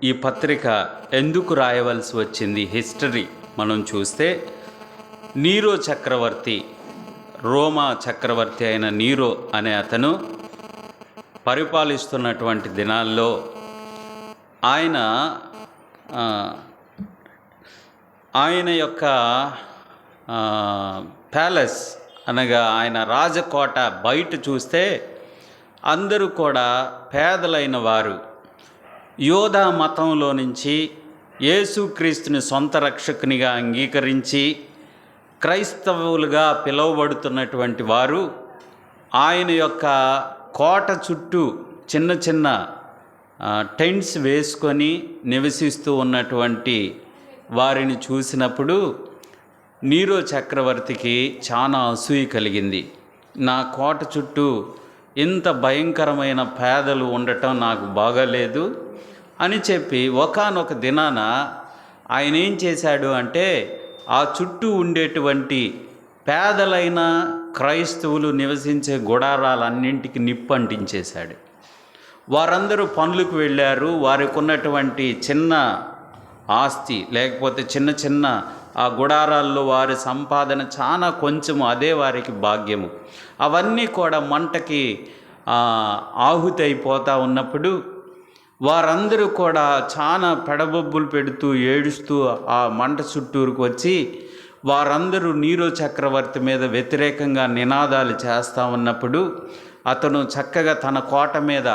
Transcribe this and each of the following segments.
ఈ పత్రిక ఎందుకు రాయవలసి వచ్చింది? హిస్టరీ మనం చూస్తే నీరో చక్రవర్తి, రోమా చక్రవర్తి అయిన నీరో అనే అతను పరిపాలిస్తున్నటువంటి దినాల్లో ఆయన యొక్క ప్యాలెస్ అనగా ఆయన రాజకోట బయట చూస్తే అందరూ కూడా పేదలైన వారు. యోధా మతంలో నుంచి యేసుక్రీస్తుని సొంత రక్షకునిగా అంగీకరించి క్రైస్తవులుగా పిలువబడుతున్నటువంటి వారు ఆయన యొక్క కోట చుట్టూ చిన్న చిన్న టెంట్స్ వేసుకొని నివసిస్తూ ఉన్నటువంటి వారిని చూసినప్పుడు నీరో చక్రవర్తికి చాలా అసూయ కలిగింది. నా కోట చుట్టూ ఇంత భయంకరమైన పేదలు ఉండటం నాకు బాగాలేదు అని చెప్పి ఒకానొక దినాన ఆయన ఏం చేశాడు అంటే ఆ చుట్టూ ఉండేటువంటి పేదలైన క్రైస్తవులు నివసించే గుడారాలన్నింటికి నిప్పు అంటించేశాడు. వారందరూ పనులకు వెళ్ళారు. వారికి ఉన్నటువంటి చిన్న ఆస్తి లేకపోతే చిన్న చిన్న ఆ గుడారాల్లో వారి సంపాదన చాలా కొంచెము, అదే వారికి భాగ్యము. అవన్నీ కూడా మంటకి ఆహుతి అయిపోతూ ఉన్నప్పుడు వారందరూ కూడా చాలా పెడబొబ్బులు పెడుతూ ఏడుస్తూ ఆ మంట చుట్టూరుకు వచ్చి వారందరూ నీరో చక్రవర్తి మీద వ్యతిరేకంగా నినాదాలు చేస్తూ ఉన్నప్పుడు అతను చక్కగా తన కోట మీద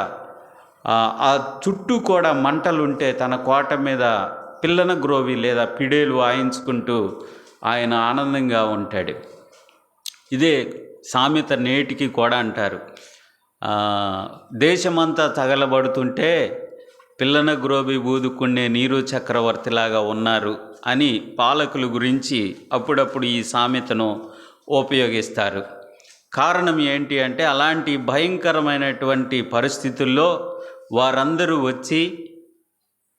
ఆ చుట్టూ కూడా మంటలుంటే తన కోట మీద పిల్లన గ్రోవి లేదా పిడేలు వాయించుకుంటూ ఆయన ఆనందంగా ఉంటాడు. ఇదే సామెత నేటికి కూడా అంటారు. దేశమంతా తగలబడుతుంటే పిల్లన గ్రోవి ఊదుకునే నీరో చక్రవర్తిలాగా ఉన్నారు అని పాలకుల గురించి అప్పుడప్పుడు ఈ సామెతను ఉపయోగిస్తారు. కారణం ఏంటి అంటే అలాంటి భయంకరమైనటువంటి పరిస్థితుల్లో వారందరూ వచ్చి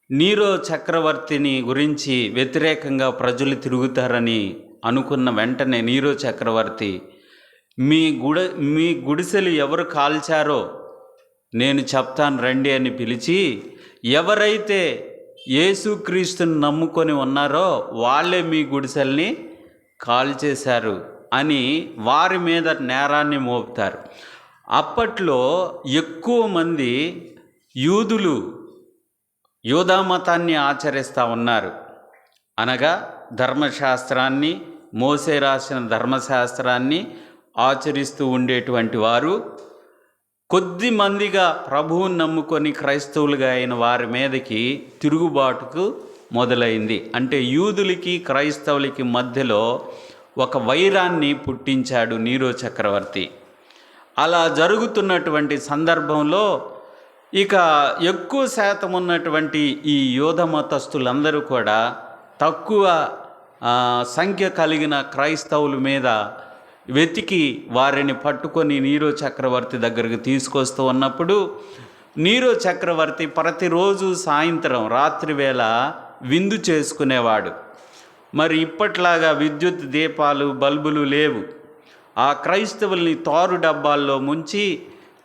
నీరో చక్రవర్తిని గురించి వ్యతిరేకంగా ప్రజలు తిరుగుతారని అనుకున్న వెంటనే నీరో చక్రవర్తి మీ గుడిసెలు ఎవరు కాల్చారో నేను చెప్తాను రండి అని పిలిచి, ఎవరైతే యేసుక్రీస్తుని నమ్ముకొని ఉన్నారో వాళ్ళే మీ గుడిసెల్ని కాల్చేశారు అని వారి మీద నేరాన్ని మోపుతారు. అప్పట్లో ఎక్కువ మంది యూదులు యూదా మతాన్ని ఆచరిస్తూ ఉన్నారు. అనగా ధర్మశాస్త్రాన్ని, మోసే రాసిన ధర్మశాస్త్రాన్ని ఆచరిస్తూ ఉండేటువంటి వారు కొద్ది మందిగా ప్రభువుని నమ్ముకొని క్రైస్తవులుగా అయిన వారి మీదకి తిరుగుబాటుకు మొదలైంది. అంటే యూదులకి క్రైస్తవులకి మధ్యలో ఒక వైరాన్ని పుట్టించాడు నీరో చక్రవర్తి. అలా జరుగుతున్నటువంటి సందర్భంలో ఇక ఎక్కువ శాతం ఉన్నటువంటి ఈ యూద మతస్థులందరూ కూడా తక్కువ సంఖ్య కలిగిన క్రైస్తవుల మీద వెతికి వారిని పట్టుకొని నీరో చక్రవర్తి దగ్గరకు తీసుకొస్తూ ఉన్నప్పుడు నీరో చక్రవర్తి ప్రతిరోజు సాయంత్రం రాత్రి వేళ విందు చేసుకునేవాడు. మరి ఇప్పట్లాగా విద్యుత్ దీపాలు బల్బులు లేవు. ఆ క్రైస్తవుల్ని తారు డబ్బాల్లో ముంచి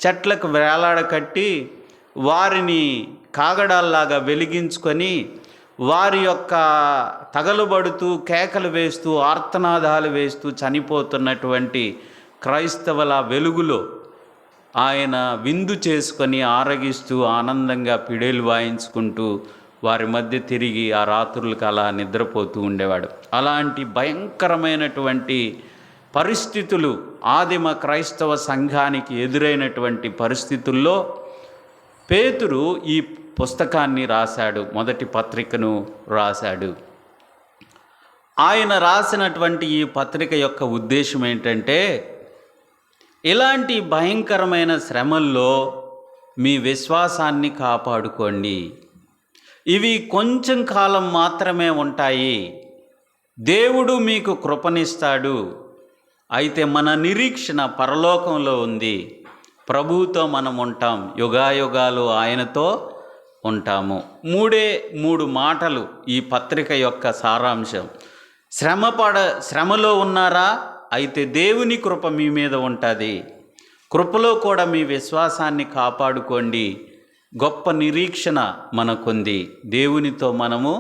చెట్లకు వేలాడకట్టి వారిని కాగడాల్లాగా వెలిగించుకొని వారి యొక్క తగలుబడుతూ కేకలు వేస్తూ ఆర్తనాదాలు వేస్తూ చనిపోతున్నటువంటి క్రైస్తవుల వెలుగులో ఆయన విందు చేసుకొని ఆరగిస్తూ ఆనందంగా పిడేలు వాయించుకుంటూ వారి మధ్య తిరిగి ఆ రాత్రులకు అలా నిద్రపోతూ ఉండేవాడు. అలాంటి భయంకరమైనటువంటి పరిస్థితులు ఆదిమ క్రైస్తవ సంఘానికి ఎదురైనటువంటి పరిస్థితుల్లో పేతురు ఈ పుస్తకాన్ని రాశాడు, మొదటి పత్రికను రాశాడు. ఆయన రాసినటువంటి ఈ పత్రిక యొక్క ఉద్దేశం ఏంటంటే, ఇలాంటి భయంకరమైన శ్రమల్లో మీ విశ్వాసాన్ని కాపాడుకోండి. ఇవి కొంచెం కాలం మాత్రమే ఉంటాయి. దేవుడు మీకు కృపనిస్తాడు. అయితే మన నిరీక్షణ పరలోకంలో ఉంది. ప్రభువుతో మనం ఉంటాం, యుగాయుగాలు ఆయనతో ఉంటాము. మూడు మాటలు ఈ పత్రిక యొక్క సారాంశం. శ్రమలో ఉన్నారా? అయితే దేవుని కృప మీ మీద ఉంటుంది. కృపలో కూడా మీ విశ్వాసాన్ని కాపాడుకోండి. గొప్ప నిరీక్షణ మనకుంది. దేవునితో మనము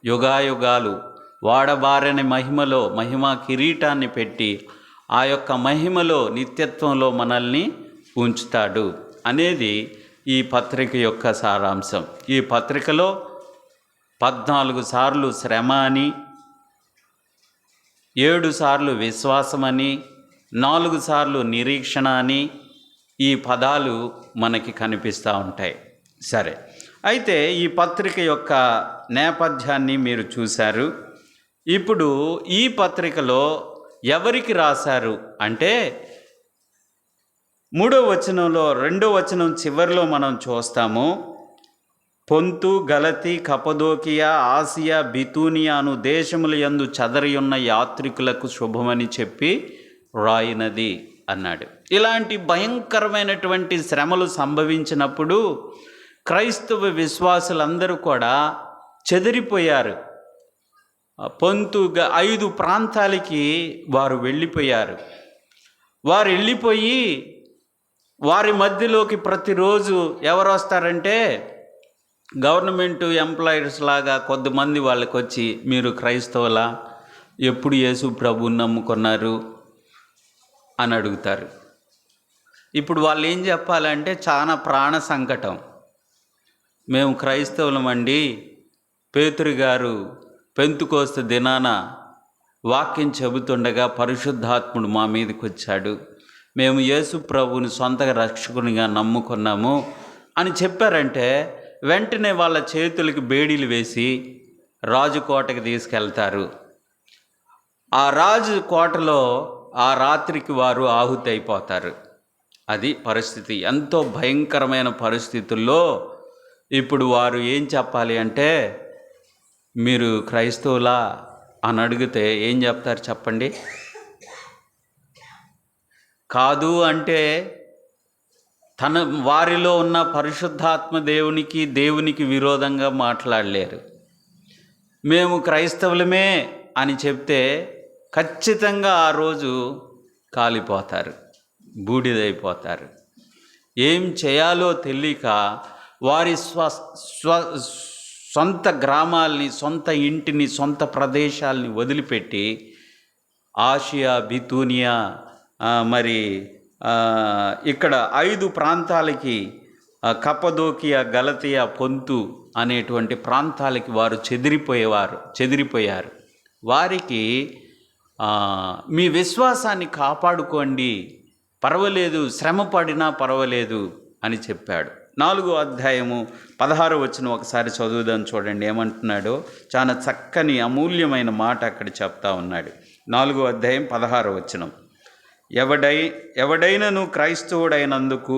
యుగాయుగాలు వాడబారని మహిమలో మహిమా కిరీటాన్ని పెట్టి ఆ యొక్క మహిమలో నిత్యత్వంలో మనల్ని ఉంచుతాడు అనేది ఈ పత్రిక యొక్క సారాంశం. ఈ పత్రికలో 14 సార్లు శ్రమ అని, 7 సార్లు విశ్వాసమని, 4 సార్లు నిరీక్షణ అని ఈ పదాలు మనకి కనిపిస్తూ ఉంటాయి. సరే, అయితే ఈ పత్రిక యొక్క నేపథ్యాన్ని మీరు చూశారు. ఇప్పుడు ఈ పత్రికలో ఎవరికి రాశారు అంటే 3వ వచనంలో 2వ వచనం చివరిలో మనం చూస్తాము. పొంతు, గలతి, కపదోకియా, ఆసియా, బితూనియాను దేశముల యందు చెదరియున్న యాత్రికులకు శుభమని చెప్పి రాయినది అన్నాడు. ఇలాంటి భయంకరమైనటువంటి శ్రమలు సంభవించినప్పుడు క్రైస్తవ విశ్వాసులందరూ కూడా చెదిరిపోయారు. పొంతు 5 ప్రాంతాలకి వారు వెళ్ళిపోయారు. వారు వెళ్ళిపోయి వారి మధ్యలోకి ప్రతిరోజు ఎవరు వస్తారంటే గవర్నమెంట్ ఎంప్లాయీస్ లాగా కొద్దిమంది వాళ్ళకి వచ్చి, మీరు క్రైస్తవులా, ఎప్పుడు యేసు ప్రభువుని నమ్ముకున్నారు అని అడుగుతారు. ఇప్పుడు వాళ్ళు ఏం చెప్పాలంటే చాలా ప్రాణ సంకటం. మేము క్రైస్తవులమండి, పేతురు గారు పెంతుకోస్తు దినాన వాక్యం చెబుతుండగా పరిశుద్ధాత్ముడు మా మీదకి వచ్చాడు, మేము యేసు ప్రభువుని సొంత రక్షకునిగా నమ్ముకున్నాము అని చెప్పారంటే వెంటనే వాళ్ళ చేతులకి బేడీలు వేసి రాజు కోటకి తీసుకెళ్తారు. ఆ రాజు కోటలో ఆ రాత్రికి వారు ఆహుతి అయిపోతారు. అది పరిస్థితి. ఎంతో భయంకరమైన పరిస్థితుల్లో ఇప్పుడు వారు ఏం చెప్పాలి అంటే, మీరు క్రైస్తవులా అని అడిగితే ఏం చెప్తారు చెప్పండి? కాదు అంటే తన వారిలో ఉన్న పరిశుద్ధాత్మ దేవునికి విరోధంగా మాట్లాడలేరు. మేము క్రైస్తవులమే అని చెప్తే ఖచ్చితంగా ఆ రోజు కాలిపోతారు, బూడిదైపోతారు. ఏం చేయాలో తెలియక వారి సొంత గ్రామాల్ని, సొంత ఇంటిని, సొంత ప్రదేశాలని వదిలిపెట్టి ఆసియా, బితూనియా, మరి ఇక్కడ 5 ప్రాంతాలకి, కపదోకియా, గలతియా, పొంతు అనేటువంటి ప్రాంతాలకి వారు చెదిరిపోయారు. వారికి మీ విశ్వాసాన్ని కాపాడుకోండి, పర్వాలేదు, శ్రమ పడినా పర్వాలేదు అని చెప్పాడు. 4వ అధ్యాయము 16వ వచనం ఒకసారి చదువుదాం, చూడండి ఏమంటున్నాడో. చాలా చక్కని అమూల్యమైన మాట అక్కడ చెప్తా ఉన్నాడు. 4వ అధ్యాయం 16వ వచనం. ఎవడైనను క్రైస్తవుడైనందుకు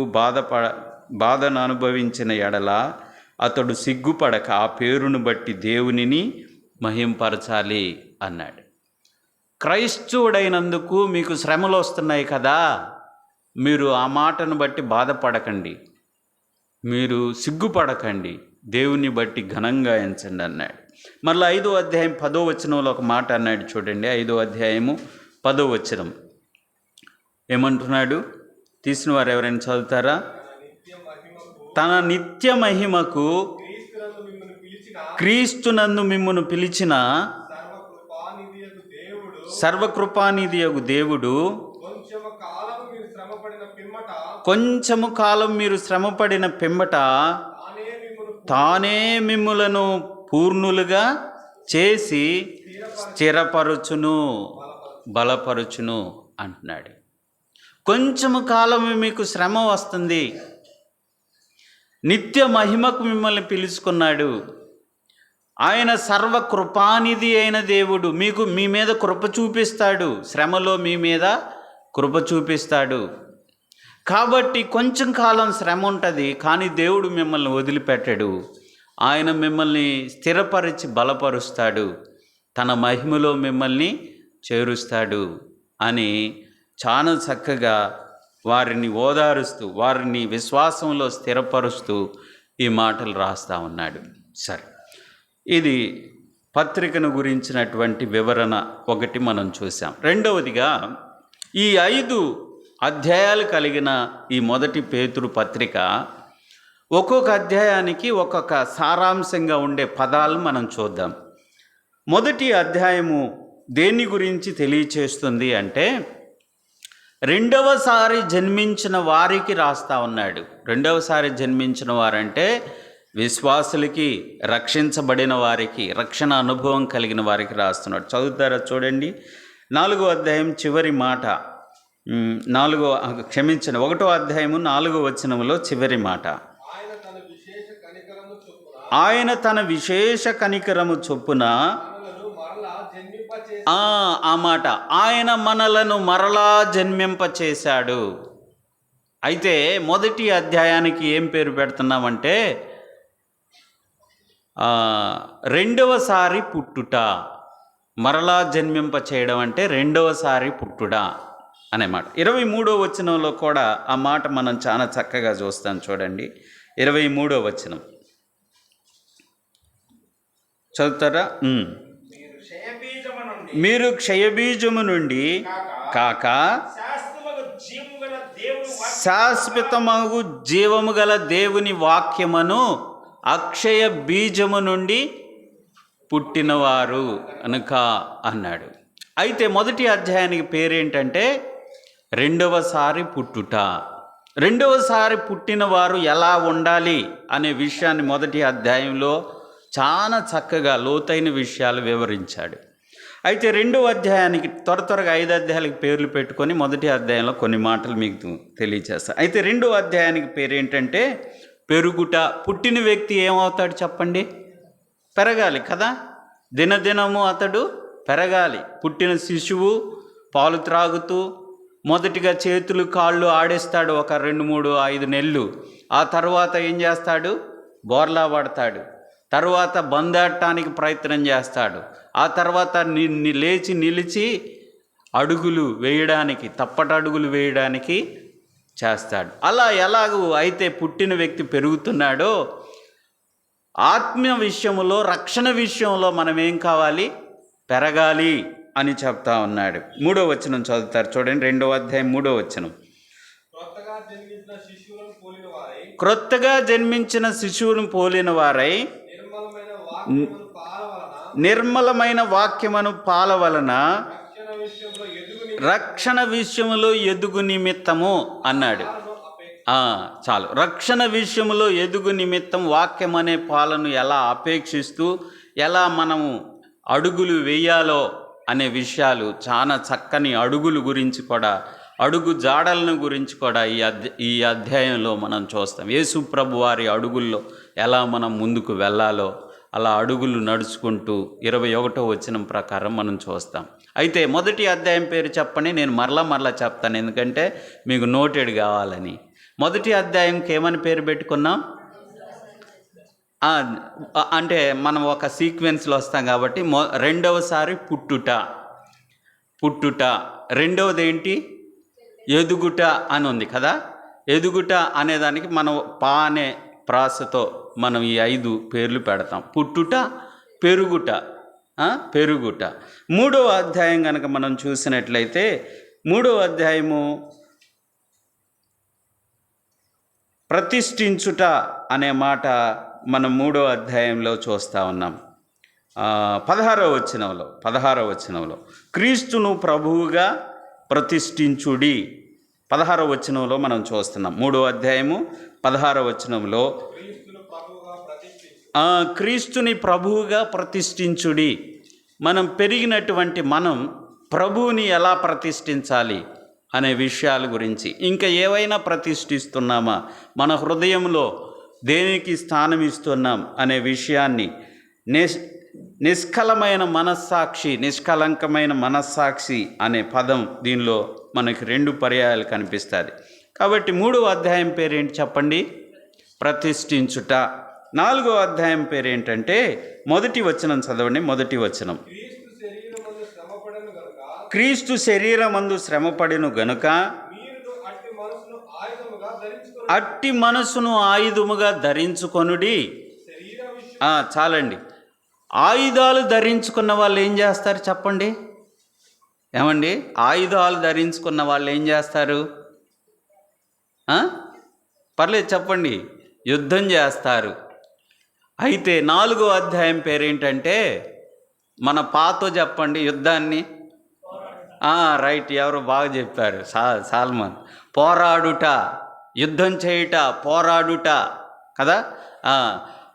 బాధను అనుభవించిన ఎడల అతడు సిగ్గుపడక ఆ పేరును బట్టి దేవునిని మహింపరచాలి అన్నాడు. క్రైస్తవుడైనందుకు మీకు శ్రమలు వస్తున్నాయి కదా, మీరు ఆ మాటను బట్టి బాధపడకండి, మీరు సిగ్గుపడకండి, దేవుని బట్టి ఘనంగా ఎంచండి అన్నాడు. మళ్ళీ 5వ అధ్యాయం 10వ వచనంలో ఒక మాట అన్నాడు, చూడండి. 5వ అధ్యాయము 10వ వచనం ఏమంటున్నాడు? తీసిన వారు ఎవరైనా చదువుతారా? తన నిత్య మహిమకు క్రీస్తునందు మిమ్మును పిలిచిన సర్వకృపానిధియగు దేవుడు కొంచెము కాలం మీరు శ్రమపడిన పిమ్మట తానే మిమ్ములను పూర్ణులుగా చేసి స్థిరపరచును, బలపరచును అంటున్నాడు. కొంచెము కాలము మీకు శ్రమ వస్తుంది, నిత్య మహిమకు మిమ్మల్ని పిలుచుకున్నాడు. ఆయన సర్వకృపానిధి అయిన దేవుడు మీ మీద కృప చూపిస్తాడు, శ్రమలో మీ మీద కృప చూపిస్తాడు. కాబట్టి కొంచెం కాలం శ్రమ ఉంటుంది, కానీ దేవుడు మిమ్మల్ని వదిలిపెట్టాడు. ఆయన మిమ్మల్ని స్థిరపరిచి బలపరుస్తాడు, తన మహిమలో మిమ్మల్ని చేరుస్తాడు అని చాలా చక్కగా వారిని ఓదారుస్తూ, వారిని విశ్వాసంలో స్థిరపరుస్తూ ఈ మాటలు రాస్తూ ఉన్నాడు. సరే, ఇది పత్రికను గురించినటువంటి వివరణ ఒకటి మనం చూసాం. రెండవదిగా ఈ 5 అధ్యాయాలు కలిగిన ఈ మొదటి పేతురు పత్రిక ఒక్కొక్క అధ్యాయానికి ఒక్కొక్క సారాంశంగా ఉండే పదాలు మనం చూద్దాం. మొదటి అధ్యాయము దేని గురించి తెలియచేస్తుంది అంటే, రెండవసారి జన్మించిన వారికి రాస్తా ఉన్నాడు. రెండవసారి జన్మించిన వారంటే విశ్వాసులకి, రక్షించబడిన వారికి, రక్షణ అనుభవం కలిగిన వారికి రాస్తున్నాడు. చదువుతారా చూడండి. 4వ అధ్యాయం చివరి మాట, 1వ అధ్యాయము 4వ వచనములో చివరి మాట, ఆయన తన విశేష కనికరము చొప్పున ఆ మాట, ఆయన మనలను మరలా జన్మింపచేశాడు. అయితే మొదటి అధ్యాయానికి ఏం పేరు పెడుతున్నామంటే రెండవసారి పుట్టుట. మరలా జన్మింప చేయడం అంటే రెండవసారి పుట్టుట అనే మాట. 23వ వచనంలో కూడా ఆ మాట మనం చాలా చక్కగా చూస్తాం. చూడండి 23వ వచనం చదువుతారా? మీరు క్షయబీజము నుండి కాక శాశ్వతమగు జీవము గల దేవుని వాక్యమును అక్షయ బీజము నుండి పుట్టినవారు అనుక అన్నాడు. అయితే మొదటి అధ్యాయానికి పేరేంటంటే రెండవసారి పుట్టుట. రెండవసారి పుట్టిన వారు ఎలా ఉండాలి అనే విషయాన్ని మొదటి అధ్యాయంలో చాలా చక్కగా లోతైన విషయాలు వివరించాడు. అయితే రెండవ అధ్యాయానికి త్వరగా 5 అధ్యాయాలకు పేర్లు పెట్టుకొని మొదటి అధ్యాయంలో కొన్ని మాటలు మీకు తెలియజేస్తాను. అయితే రెండవ అధ్యాయానికి పేరేంటంటే పెరుగుట. పుట్టిన వ్యక్తి ఏమవుతాడు చెప్పండి? పెరగాలి కదా. దినదినము అతడు పెరగాలి. పుట్టిన శిశువు పాలు త్రాగుతూ మొదటిగా చేతులు కాళ్ళు ఆడేస్తాడు ఒక 2, 3, 5 నెలలు. ఆ తర్వాత ఏం చేస్తాడు? బోర్లా పడతాడు. తర్వాత బందాడటానికి ప్రయత్నం చేస్తాడు. ఆ తర్వాత లేచి నిలిచి అడుగులు వేయడానికి, తప్పటడుగులు వేయడానికి చేస్తాడు. అలా ఎలాగూ అయితే పుట్టిన వ్యక్తి పెరుగుతున్నాడో ఆత్మీయ విషయంలో, రక్షణ విషయంలో మనం ఏం కావాలి? పెరగాలి అని చెప్తా ఉన్నాడు. 3వ వచనం చదువుతారు చూడండి. 2వ అధ్యాయం 3వ వచనం, క్రొత్తగా జన్మించిన శిశువును పోలిన వారై నిర్మలమైన వాక్యమును పాల వలన రక్షణ విషయములో ఎదుగు నిమిత్తము అన్నాడు. చాలు. రక్షణ విషయంలో ఎదుగు నిమిత్తం వాక్యం అనే పాలను ఎలా అపేక్షిస్తూ ఎలా మనము అడుగులు వేయాలో అనే విషయాలు, చాలా చక్కని అడుగుల గురించి కూడా, అడుగు జాడలను గురించి కూడా ఈ అధ్యాయంలో మనం చూస్తాం. యేసు ప్రభు వారి అడుగుల్లో ఎలా మనం ముందుకు వెళ్ళాలో అలా అడుగులు నడుచుకుంటూ 21వ వచనం ప్రకారం మనం చూస్తాం. అయితే మొదటి అధ్యాయం పేరు చెప్పని, నేను మరలా చెప్తాను, ఎందుకంటే మీకు నోటెడ్ కావాలని. మొదటి అధ్యాయంకి ఏమని పేరు పెట్టుకున్నాం అంటే మనం ఒక సీక్వెన్స్లో వస్తాం కాబట్టి రెండవసారి పుట్టుట, రెండవది ఏంటి? ఎదుగుట అని ఉంది కదా. ఎదుగుట అనేదానికి మనం అనే ప్రాసతో మనం ఈ 5 పేర్లు పెడతాం. పుట్టుట, పెరుగుట. 3వ అధ్యాయం కనుక మనం చూసినట్లయితే 3వ అధ్యాయము ప్రతిష్ఠించుట అనే మాట మనం 3వ అధ్యాయంలో చూస్తూ ఉన్నాం. 16వ వచనంలో క్రీస్తును ప్రభువుగా ప్రతిష్ఠించుడి. 16వ వచనంలో మనం చూస్తున్నాం. 3వ అధ్యాయము 16వ వచనంలో క్రీస్తుని ప్రభువుగా ప్రతిష్ఠించుడి. మనం పెరిగినటువంటి మనం ప్రభువుని ఎలా ప్రతిష్ఠించాలి అనే విషయాల గురించి, ఇంకా ఏవైనా ప్రతిష్ఠిస్తున్నామా, మన హృదయంలో దేనికి స్థానం ఇస్తున్నాం అనే విషయాన్ని నిష్కలంకమైన మనస్సాక్షి అనే పదం దీనిలో మనకి 2 పర్యాయాలు కనిపిస్తుంది. కాబట్టి 3వ అధ్యాయం పేరేంటి చెప్పండి? ప్రతిష్ఠించుట. 4వ అధ్యాయం పేరేంటంటే మొదటి వచనం చదవండి. మొదటి వచనం, క్రీస్తు శరీరమందు శ్రమపడెను గనుక అట్టి మనసును ఆయుధముగా ధరించుకొనుడి. చాలండి. ఆయుధాలు ధరించుకున్న వాళ్ళు ఏం చేస్తారు చెప్పండి? ఏమండి, ఆయుధాలు ధరించుకున్న వాళ్ళు ఏం చేస్తారు? పర్లేదు చెప్పండి. యుద్ధం చేస్తారు. అయితే 4వ అధ్యాయం పేరేంటంటే, మన పాతో చెప్పండి యుద్ధాన్ని. రైట్, ఎవరు బాగా చెప్పారు, సాల్మన్. పోరాడుట, యుద్ధం చేయుట, పోరాడుట కదా.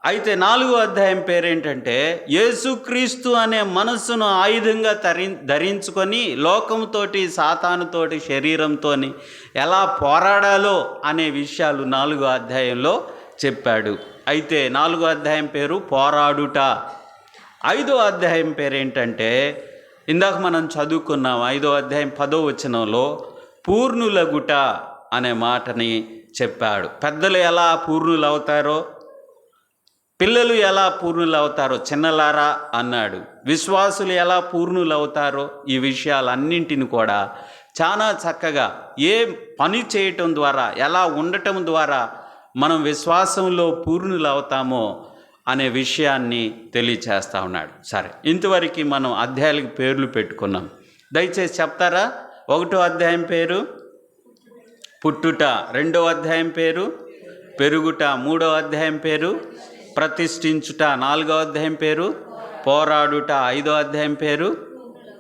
అయితే 4వ అధ్యాయం పేరేంటంటే, యేసుక్రీస్తు అనే మనస్సును ఆయుధంగా ధరించుకొని లోకంతోటి, సాతానుతోటి, శరీరంతో ఎలా పోరాడాలో అనే విషయాలు 4వ అధ్యాయంలో చెప్పాడు. అయితే 4వ అధ్యాయం పేరు పోరాడుట. 5వ అధ్యాయం పేరేంటంటే, ఇందాక మనం చదువుకున్నాం 5వ అధ్యాయం 10వ వచనంలో పూర్ణులగుట అనే మాటని చెప్పాడు. పెద్దలు ఎలా పూర్ణులు అవుతారో, పిల్లలు ఎలా పూర్ణులు అవుతారో చిన్నలారా అన్నాడు. విశ్వాసులు ఎలా పూర్ణులు అవుతారో ఈ విషయాలన్నింటిని కూడా చాలా చక్కగా ఏ పని చేయటం ద్వారా, ఎలా ఉండటం ద్వారా మనం విశ్వాసంలో పూర్ణులు అవుతామో అనే విషయాన్ని తెలియచేస్తూ ఉన్నాడు. సరే, ఇంతవరకు మనం అధ్యాయాలకు పేర్లు పెట్టుకున్నాం. దయచేసి చెప్తారా? 1వ అధ్యాయం పేరు పుట్టుట, 2వ అధ్యాయం పేరు పెరుగుట, 3వ అధ్యాయం పేరు ప్రతిష్ఠించుట, 4వ అధ్యాయం పేరు పోరాడుట, 5వ అధ్యాయం పేరు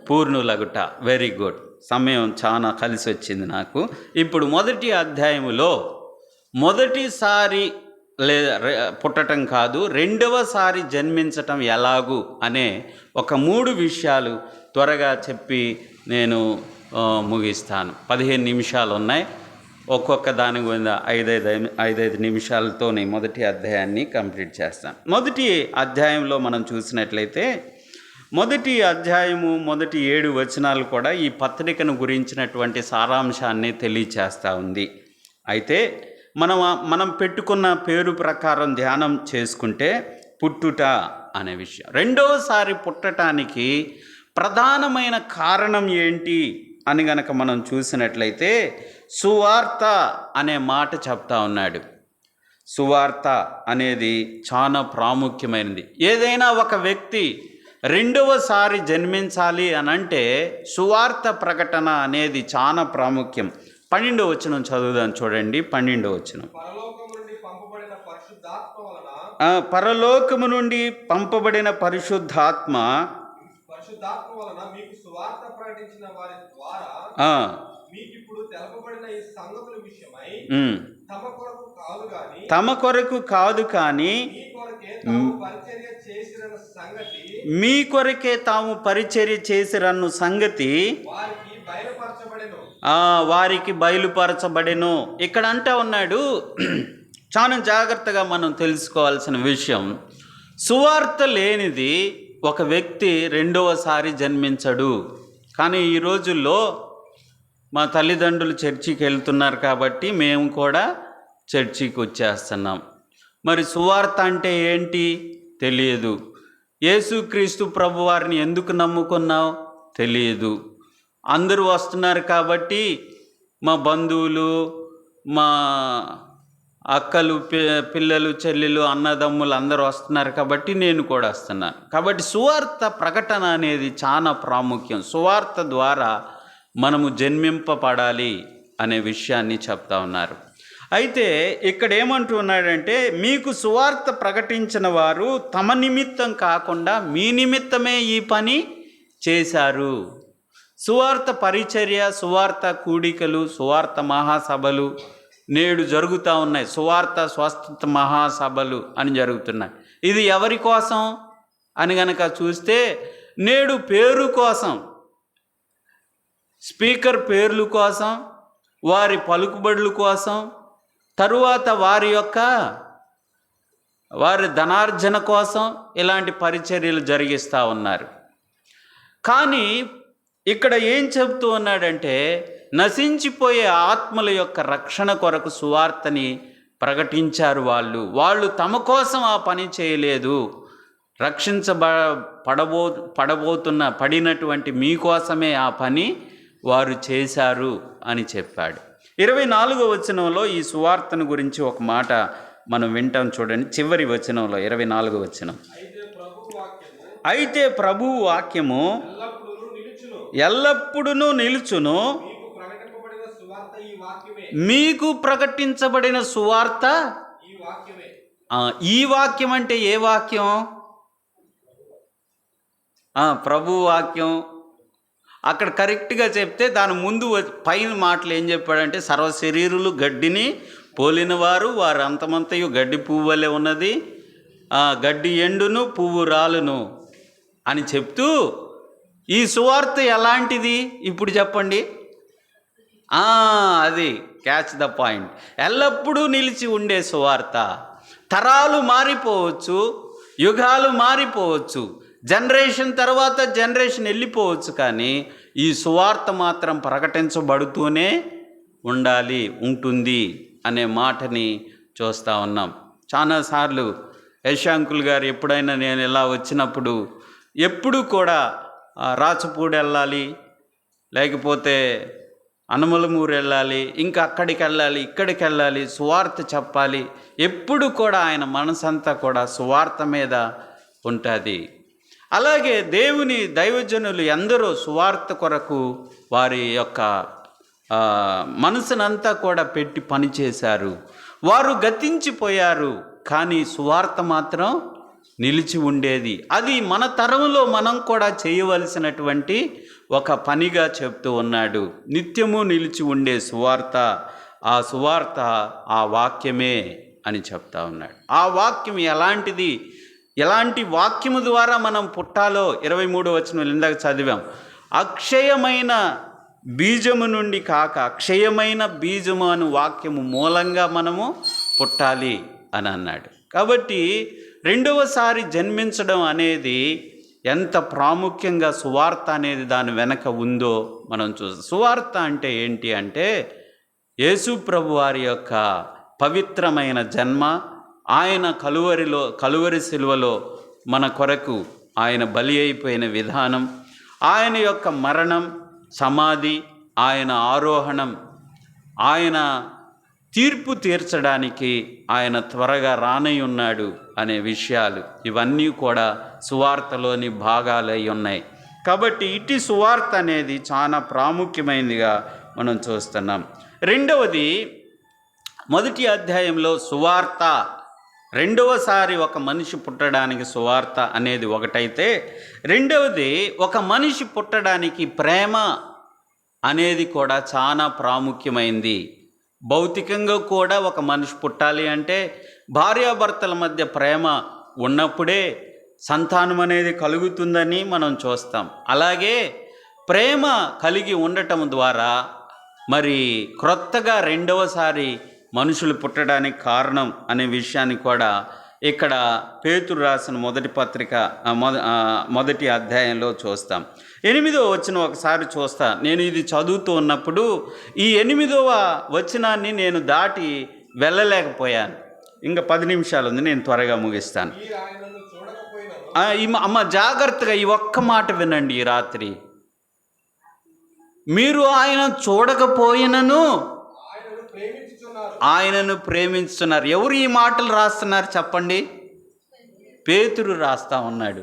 పూర్ణులగుట. వెరీ గుడ్, సమయం చాలా కలిసి వచ్చింది నాకు. ఇప్పుడు 1వ అధ్యాయములో మొదటిసారి పుట్టడం కాదు, 2వసారి జన్మించటం ఎలాగు అనే ఒక 3 విషయాలు త్వరగా చెప్పి నేను ముగిస్తాను. 15 నిమిషాలు ఉన్నాయి. ఒక్కొక్క దాని గురించి 5 నిమిషాలతోనే 1వ అధ్యాయాన్ని కంప్లీట్ చేస్తాను. 1వ అధ్యాయంలో మనం చూసినట్లయితే 1వ అధ్యాయము మొదటి 7 వచనాలు కూడా ఈ పత్రికను గురించినటువంటి సారాంశాన్ని తెలియచేస్తూ ఉంది. అయితే మనం పెట్టుకున్న పేరు ప్రకారం ధ్యానం చేసుకుంటే పుట్టుట అనే విషయం, 2వసారి పుట్టడానికి ప్రధానమైన కారణం ఏంటి అని గనక మనం చూసినట్లయితే సువార్త అనే మాట చెప్తా ఉన్నాడు. సువార్త అనేది చాలా ప్రాముఖ్యమైనది. ఏదైనా ఒక వ్యక్తి 2వసారి జన్మించాలి అనంటే సువార్త ప్రకటన అనేది చాలా ప్రాముఖ్యం. 12వ వచనం చదువుదాం, చూడండి. 12వ వచనం, పరలోకము నుండి పంపబడిన పరిశుద్ధాత్మ వలన మీకు సువార్త ప్రకటించిన వారి ద్వారా మీకు ఇప్పుడు తెలపబడిన ఈ సంగతుల విషయమై తమ కొరకు కాదు కానీ మీ కొరకే తాము పరిచర్య చేసిరన్న సంగతి వారికి బయలుపరచబడెను. ఇక్కడ అంటా ఉన్నాడు, చాలా జాగ్రత్తగా మనం తెలుసుకోవాల్సిన విషయం, సువార్త లేనిది ఒక వ్యక్తి 2వసారి జన్మించడు. కానీ ఈ రోజుల్లో మా తల్లిదండ్రులు చర్చికి వెళ్తున్నారు కాబట్టి మేము కూడా చర్చికి వచ్చేస్తున్నాం. మరి సువార్త అంటే ఏంటి తెలియదు. యేసుక్రీస్తు ప్రభు వారిని ఎందుకు నమ్ముకున్నావు తెలియదు. అందరూ వస్తున్నారు కాబట్టి, మా బంధువులు, మా అక్కలు, పిల్లలు, చెల్లెలు, అన్నదమ్ములు అందరూ వస్తున్నారు కాబట్టి నేను కూడా వస్తున్నాను. కాబట్టి సువార్త ప్రకటన అనేది చాలా ప్రాముఖ్యం. సువార్త ద్వారా మనము జన్మింపబడాలి అనే విషయాన్ని చెప్తా ఉన్నారు. అయితే ఇక్కడ ఏమంటున్నాడంటే, మీకు సువార్త ప్రకటించిన వారు తమ నిమిత్తం కాకుండా మీ నిమిత్తమే ఈ పని చేశారు. సువార్త పరిచర్య, సువార్త కూడికలు, సువార్త మహాసభలు నేడు జరుగుతూ ఉన్నాయి. సువార్త స్వస్థత మహాసభలు అని జరుగుతున్నాయి. ఇది ఎవరి కోసం అని గనక చూస్తే, నేడు పేరు కోసం, స్పీకర్ పేర్లు కోసం, వారి పలుకుబడుల కోసం, తరువాత వారి ధనార్జన కోసం ఇలాంటి పరిచర్యలు జరిగిస్తూ ఉన్నారు. కానీ ఇక్కడ ఏం చెబుతూ ఉన్నాడంటే, నశించిపోయే ఆత్మల యొక్క రక్షణ కొరకు సువార్తని ప్రకటించారు. వాళ్ళు తమ కోసం ఆ పని చేయలేదు. పడినటువంటి మీకోసమే ఆ పని వారు చేశారు అని చెప్పాడు. 24వ వచనంలో ఈ సువార్తను గురించి ఒక మాట మనం వింటాం, చూడండి. చివరి వచనంలో 24వ వచనం, అయితే ప్రభువు వాక్యము ఎల్లప్పుడూ నిలుచును, మీకు ప్రకటించబడిన సువార్త ఈ వాక్యం అంటే ఏ వాక్యం? ప్రభు వాక్యం. అక్కడ కరెక్ట్గా చెప్తే దాని ముందు పైన మాటలు ఏం చెప్పాడంటే, సర్వశరీరులు గడ్డిని పోలినవారు, వారు అంతమంతయు గడ్డి పువ్వు వలె ఉన్నది, గడ్డి ఎండును పువ్వు రాలును అని చెప్తూ, ఈ సువార్త ఎలాంటిది ఇప్పుడు చెప్పండి. అది క్యాచ్ ద పాయింట్. ఎల్లప్పుడూ నిలిచి ఉండే సువార్త. తరాలు మారిపోవచ్చు, యుగాలు మారిపోవచ్చు, జనరేషన్ తర్వాత జనరేషన్ వెళ్ళిపోవచ్చు, కానీ ఈ సువార్త మాత్రం ప్రకటించబడుతూనే ఉంటుంది అనే మాటని చూస్తూ ఉన్నాం. చాలాసార్లు యశాంకుల్ గారు ఎప్పుడైనా నేను ఇలా వచ్చినప్పుడు ఎప్పుడు కూడా రాచపూడి వెళ్ళాలి, లేకపోతే అనమలమూరు వెళ్ళాలి, ఇంకా అక్కడికి వెళ్ళాలి, ఇక్కడికి వెళ్ళాలి, సువార్త చెప్పాలి. ఎప్పుడు కూడా ఆయన మనసంతా కూడా సువార్త మీద ఉంటుంది. అలాగే దేవుని దైవజనులు ఎందరో సువార్త కొరకు వారి యొక్క మనసునంతా కూడా పెట్టి పనిచేశారు. వారు గతించిపోయారు, కానీ సువార్త మాత్రం నిలిచి ఉండేది. అది మన తరంలో మనం కూడా చేయవలసినటువంటి ఒక పనిగా చెప్తూ ఉన్నాడు. నిత్యము నిలిచి ఉండే సువార్త, ఆ సువార్త ఆ వాక్యమే అని చెప్తా ఉన్నాడు. ఆ వాక్యం ఎలాంటిది? ఎలాంటి వాక్యము ద్వారా మనం పుట్టాలో 23వ వచనం ఇందాక చదివాం. అక్షయమైన బీజము నుండి కాక అక్షయమైన బీజము అను వాక్యము మూలంగా మనము పుట్టాలి అని అన్నాడు. కాబట్టి రెండవసారి జన్మించడం అనేది ఎంత ప్రాముఖ్యంగా సువార్త అనేది దాని వెనక ఉందో మనం చూస్తాం. సువార్త అంటే ఏంటి అంటే, యేసు ప్రభు వారి యొక్క పవిత్రమైన జన్మ, ఆయన కలువరి శిలువలో మన కొరకు ఆయన బలి అయిపోయిన విధానం, ఆయన యొక్క మరణం, సమాధి, ఆయన ఆరోహణం, ఆయన తీర్పు తీర్చడానికి ఆయన త్వరగా రానై ఉన్నాడు అనే విషయాలు, ఇవన్నీ కూడా సువార్తలోని భాగాలై ఉన్నాయి. కాబట్టి ఇటు సువార్త అనేది చాలా ప్రాముఖ్యమైనదిగా మనం చూస్తున్నాం. రెండవది, మొదటి అధ్యాయంలో సువార్త, రెండవసారి ఒక మనిషి పుట్టడానికి సువార్త అనేది ఒకటైతే, రెండవది ఒక మనిషి పుట్టడానికి ప్రేమ అనేది కూడా చాలా ప్రాముఖ్యమైంది. భౌతికంగా కూడా ఒక మనిషి పుట్టాలి అంటే భార్యాభర్తల మధ్య ప్రేమ ఉన్నప్పుడే సంతానం అనేది కలుగుతుందని మనం చూస్తాం. అలాగే ప్రేమ కలిగి ఉండటం ద్వారా మరి క్రొత్తగా రెండవసారి మనుషులు పుట్టడానికి కారణం అనే విషయాన్ని కూడా ఇక్కడ పేతురు రాసిన మొదటి పత్రిక మొదటి అధ్యాయంలో చూస్తాం. 8వ వచనం ఒకసారి చూస్తా. నేను ఇది చదువుతూ ఉన్నప్పుడు ఈ 8వ వచనాన్ని నేను దాటి వెళ్ళలేకపోయాను. ఇంకా 10 నిమిషాలు ఉంది, నేను త్వరగా ముగిస్తాను. అమ్మ జాగ్రత్తగా ఈ ఒక్క మాట వినండి. ఈ రాత్రి మీరు ఆయన చూడకపోయినను ఆయనను ప్రేమించుతున్నారు. ఎవరు ఈ మాటలు రాస్తున్నారు చెప్పండి? పేతురు రాస్తా ఉన్నాడు.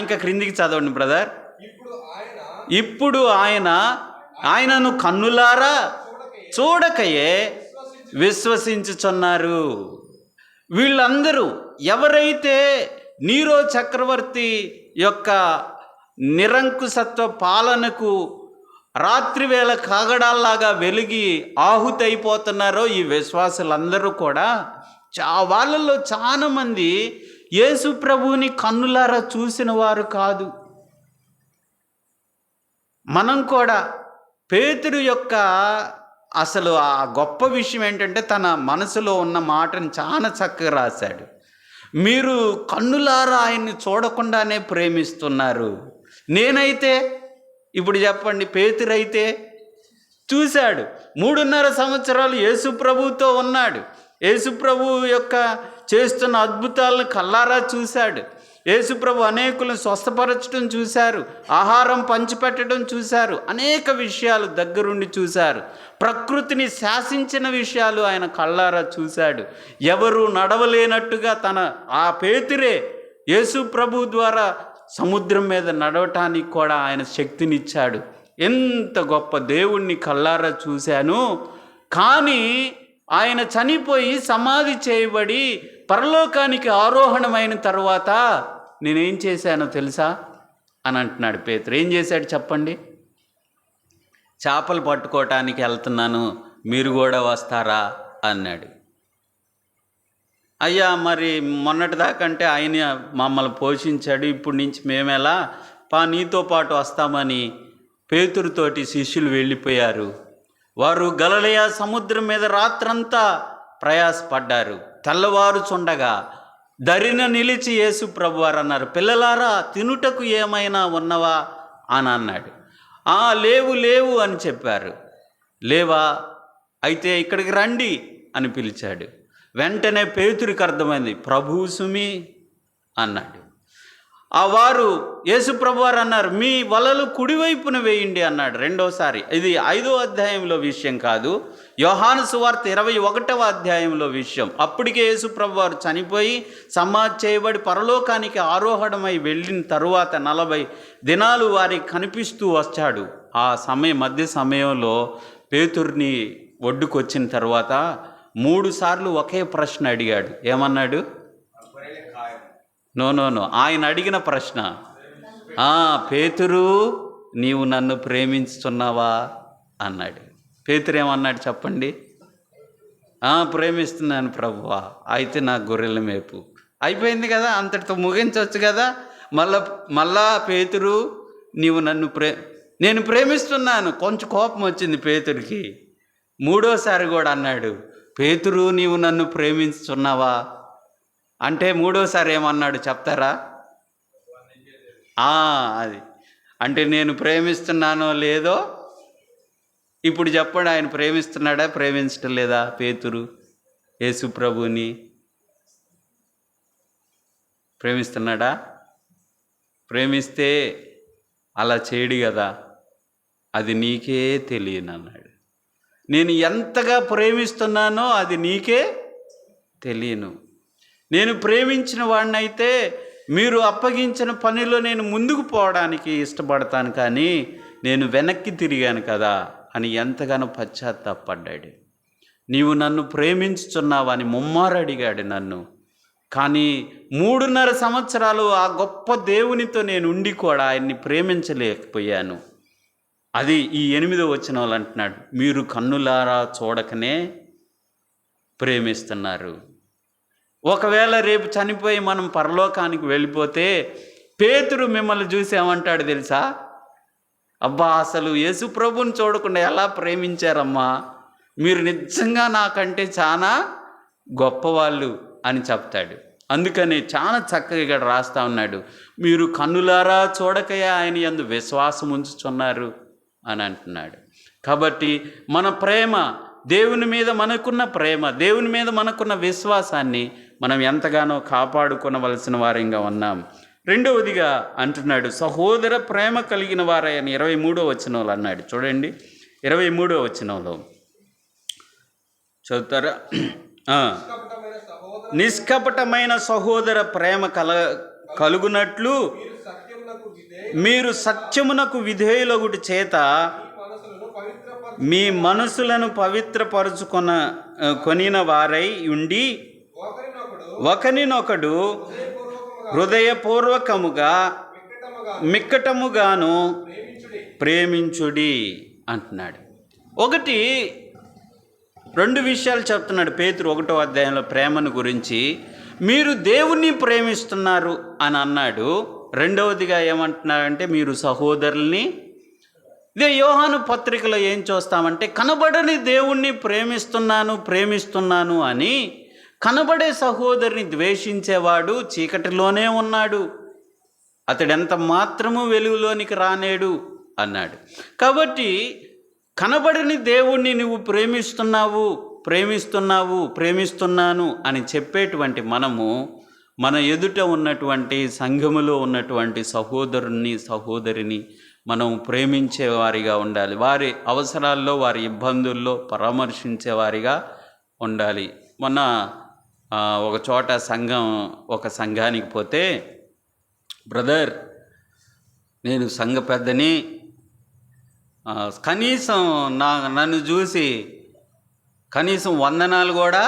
ఇంకా క్రిందికి చదవండి బ్రదర్. ఇప్పుడు ఆయనను కన్నులారా చూడకయే విశ్వసించుచున్నారు. వీళ్ళందరూ ఎవరైతే నీరో చక్రవర్తి యొక్క నిరంకుశత్వ పాలనకు రాత్రివేళ కాగడాల్లాగా వెలిగి ఆహుతైపోతున్నారో ఈ విశ్వాసులందరూ కూడా, వాళ్ళల్లో చాలామంది యేసు ప్రభువుని కన్నులారా చూసిన వారు కాదు. మనం కూడా పేతురు యొక్క అసలు ఆ గొప్ప విషయం ఏంటంటే, తన మనసులో ఉన్న మాటను చాలా చక్కగా రాశాడు. మీరు కన్నులారా ఆయన్ని చూడకుండానే ప్రేమిస్తున్నారు. నేనైతే ఇప్పుడు చెప్పండి, పేతురైతే చూశాడు. 3.5 సంవత్సరాలు యేసు ప్రభువుతో ఉన్నాడు. యేసు ప్రభు యొక్క చేస్తున్న అద్భుతాలను కల్లారా చూశాడు. యేసు ప్రభు అనేకులను స్వస్థపరచడం చూశారు, ఆహారం పంచిపెట్టడం చూశారు, అనేక విషయాలు దగ్గరుండి చూశారు. ప్రకృతిని శాసించిన విషయాలు ఆయన కల్లారా చూశాడు. ఎవరు నడవలేనట్టుగా ఆ పేతురే యేసు ప్రభు ద్వారా సముద్రం మీద నడవటానికి కూడా ఆయన శక్తినిచ్చాడు. ఎంత గొప్ప దేవుణ్ణి కల్లారా చూశాను. కానీ ఆయన చనిపోయి సమాధి చేయబడి పరలోకానికి ఆరోహణమైన తర్వాత నేనేం చేశానో తెలుసా అని అంటున్నాడు పేతురు. ఏం చేశాడు చెప్పండి? చేపలు పట్టుకోవటానికి వెళ్తున్నాను, మీరు కూడా వస్తారా అన్నాడు. అయ్యా మరి మొన్నటిదాకంటే ఆయన మమ్మల్ని పోషించాడు, ఇప్పుడు నుంచి మేమెలా నీతో పాటు వస్తామని పేతురుతోటి శిష్యులు వెళ్ళిపోయారు. వారు గలిలయ సముద్రం మీద రాత్రంతా ప్రయాసపడ్డారు. తెల్లవారుచుండగా దరిన నిలిచి యేసు ప్రభువారు అన్నారు, పిల్లలారా తినుటకు ఏమైనా ఉన్నవా అని అన్నాడు. లేవు లేవు అని చెప్పారు. లేవా, అయితే ఇక్కడికి రండి అని పిలిచాడు. వెంటనే పేతురికి అర్థమైంది, ప్రభువు సుమి అన్నాడు. వారు యేసు ప్రభువారు అన్నారు, మీ వలలు కుడివైపున వేయండి అన్నాడు రెండోసారి. ఇది 5వ అధ్యాయంలో విషయం కాదు, యోహాను సువార్త 21వ అధ్యాయంలో విషయం. అప్పటికే యేసు ప్రభువారు చనిపోయి సమాధి చేయబడి పరలోకానికి ఆరోహణమై వెళ్ళిన తరువాత 40 దినాలు వారికి కనిపిస్తూ వచ్చాడు. ఆ మధ్య సమయంలో పేతుర్ని ఒడ్డుకొచ్చిన తర్వాత 3 సార్లు ఒకే ప్రశ్న అడిగాడు. ఏమన్నాడు? నో ఆయన అడిగిన ప్రశ్న, పేతురు నీవు నన్ను ప్రేమించుతున్నావా అన్నాడు. పేతురు ఏమన్నాడు చెప్పండి? ప్రేమిస్తున్నాను ప్రభువా, అయితే నా గొర్రెల మేపు. అయిపోయింది కదా, అంతటితో ముగించవచ్చు కదా. మళ్ళా పేతురు నీవు నన్ను నేను ప్రేమిస్తున్నాను. కొంచెం కోపం వచ్చింది పేతురికి. 3వసారి కూడా అన్నాడు, పేతురు నీవు నన్ను ప్రేమించుతున్నావా అంటే 3వసారి ఏమన్నాడు చెప్తారా? అది అంటే నేను ప్రేమిస్తున్నానో లేదో ఇప్పుడు చెప్పండి. ఆయన ప్రేమిస్తున్నాడా, ప్రేమించటం లేదా? పేతురు యేసు ప్రభుని ప్రేమిస్తున్నాడా? ప్రేమిస్తే అలా చేయడు కదా, అది నీకే తెలియను అన్నాడు. నేను ఎంతగా ప్రేమిస్తున్నానో అది నీకే తెలియను. నేను ప్రేమించిన వాడినైతే మీరు అప్పగించిన పనిలో నేను ముందుకు పోవడానికి ఇష్టపడతాను, కానీ నేను వెనక్కి తిరిగాను కదా అని ఎంతగానో పశ్చాత్తాపడ్డాడు. నీవు నన్ను ప్రేమించుచున్నావని ముమ్మారు అడిగాడు నన్ను. కానీ 3.5 సంవత్సరాలు ఆ గొప్ప దేవునితో నేను ఉండి కూడా ఆయన్ని ప్రేమించలేకపోయాను. అది ఈ 8వ వచనంలో అంటున్నాడు, మీరు కన్నులారా చూడకనే ప్రేమిస్తున్నారు. ఒకవేళ రేపు చనిపోయి మనం పరలోకానికి వెళ్ళిపోతే పేతురు మిమ్మల్ని చూసి ఏమంటాడు తెలుసా? అబ్బా, అసలు యేసు ప్రభుని చూడకుండా ఎలా ప్రేమించారమ్మా, మీరు నిజంగా నాకంటే చాలా గొప్పవాళ్ళు అని చెప్తాడు. అందుకని చాలా చక్కగా ఇక్కడ రాస్తా ఉన్నాడు, మీరు కన్నులారా చూడకయే ఆయన యందు విశ్వాసం ఉంచుచున్నారు అని అంటున్నాడు. కాబట్టి మన ప్రేమ, దేవుని మీద మనకున్న ప్రేమ, దేవుని మీద మనకున్న విశ్వాసాన్ని మనం ఎంతగానో కాపాడుకొనవలసిన వారంగా ఉన్నాం. 2వదిగా అంటున్నాడు, సహోదర ప్రేమ కలిగిన వారని 23వ వచనంలో అన్నాడు. చూడండి 23వ వచనంలో చదువుతారా? నిష్కపటమైన సహోదర ప్రేమ కలుగునట్లు మీరు సత్యమునకు విధేయులగుట చేత మీ మనసులను కొనిన వారై ఉండి ఒకరినొకడు హృదయపూర్వకముగా మిక్కటముగాను ప్రేమించుడి అంటున్నాడు. 2 విషయాలు చెప్తున్నాడు పేతురు 1వ అధ్యాయంలో ప్రేమను గురించి. మీరు దేవుణ్ణి ప్రేమిస్తున్నారు అని అన్నాడు. 2వదిగా ఏమంటున్నారంటే మీరు సహోదరుల్ని. ఇదే యోహాను పత్రికలో ఏం చూస్తామంటే కనబడని దేవుణ్ణి ప్రేమిస్తున్నాను అని కనబడే సహోదరుని ద్వేషించేవాడు చీకటిలోనే ఉన్నాడు, అతడెంత మాత్రము వెలుగులోనికి రానేడు అన్నాడు. కాబట్టి కనబడని దేవుణ్ణి నువ్వు ప్రేమిస్తున్నాను అని చెప్పేటువంటి మనము మన ఎదుట ఉన్నటువంటి సంఘములో ఉన్నటువంటి సహోదరిని మనం ప్రేమించేవారిగా ఉండాలి. వారి అవసరాల్లో, వారి ఇబ్బందుల్లో పరామర్శించేవారిగా ఉండాలి. మొన్న ఒక చోట ఒక సంఘానికి పోతే, బ్రదర్ నేను సంఘ పెద్దని, కనీసం నన్ను చూసి కనీసం వందనాలు కూడా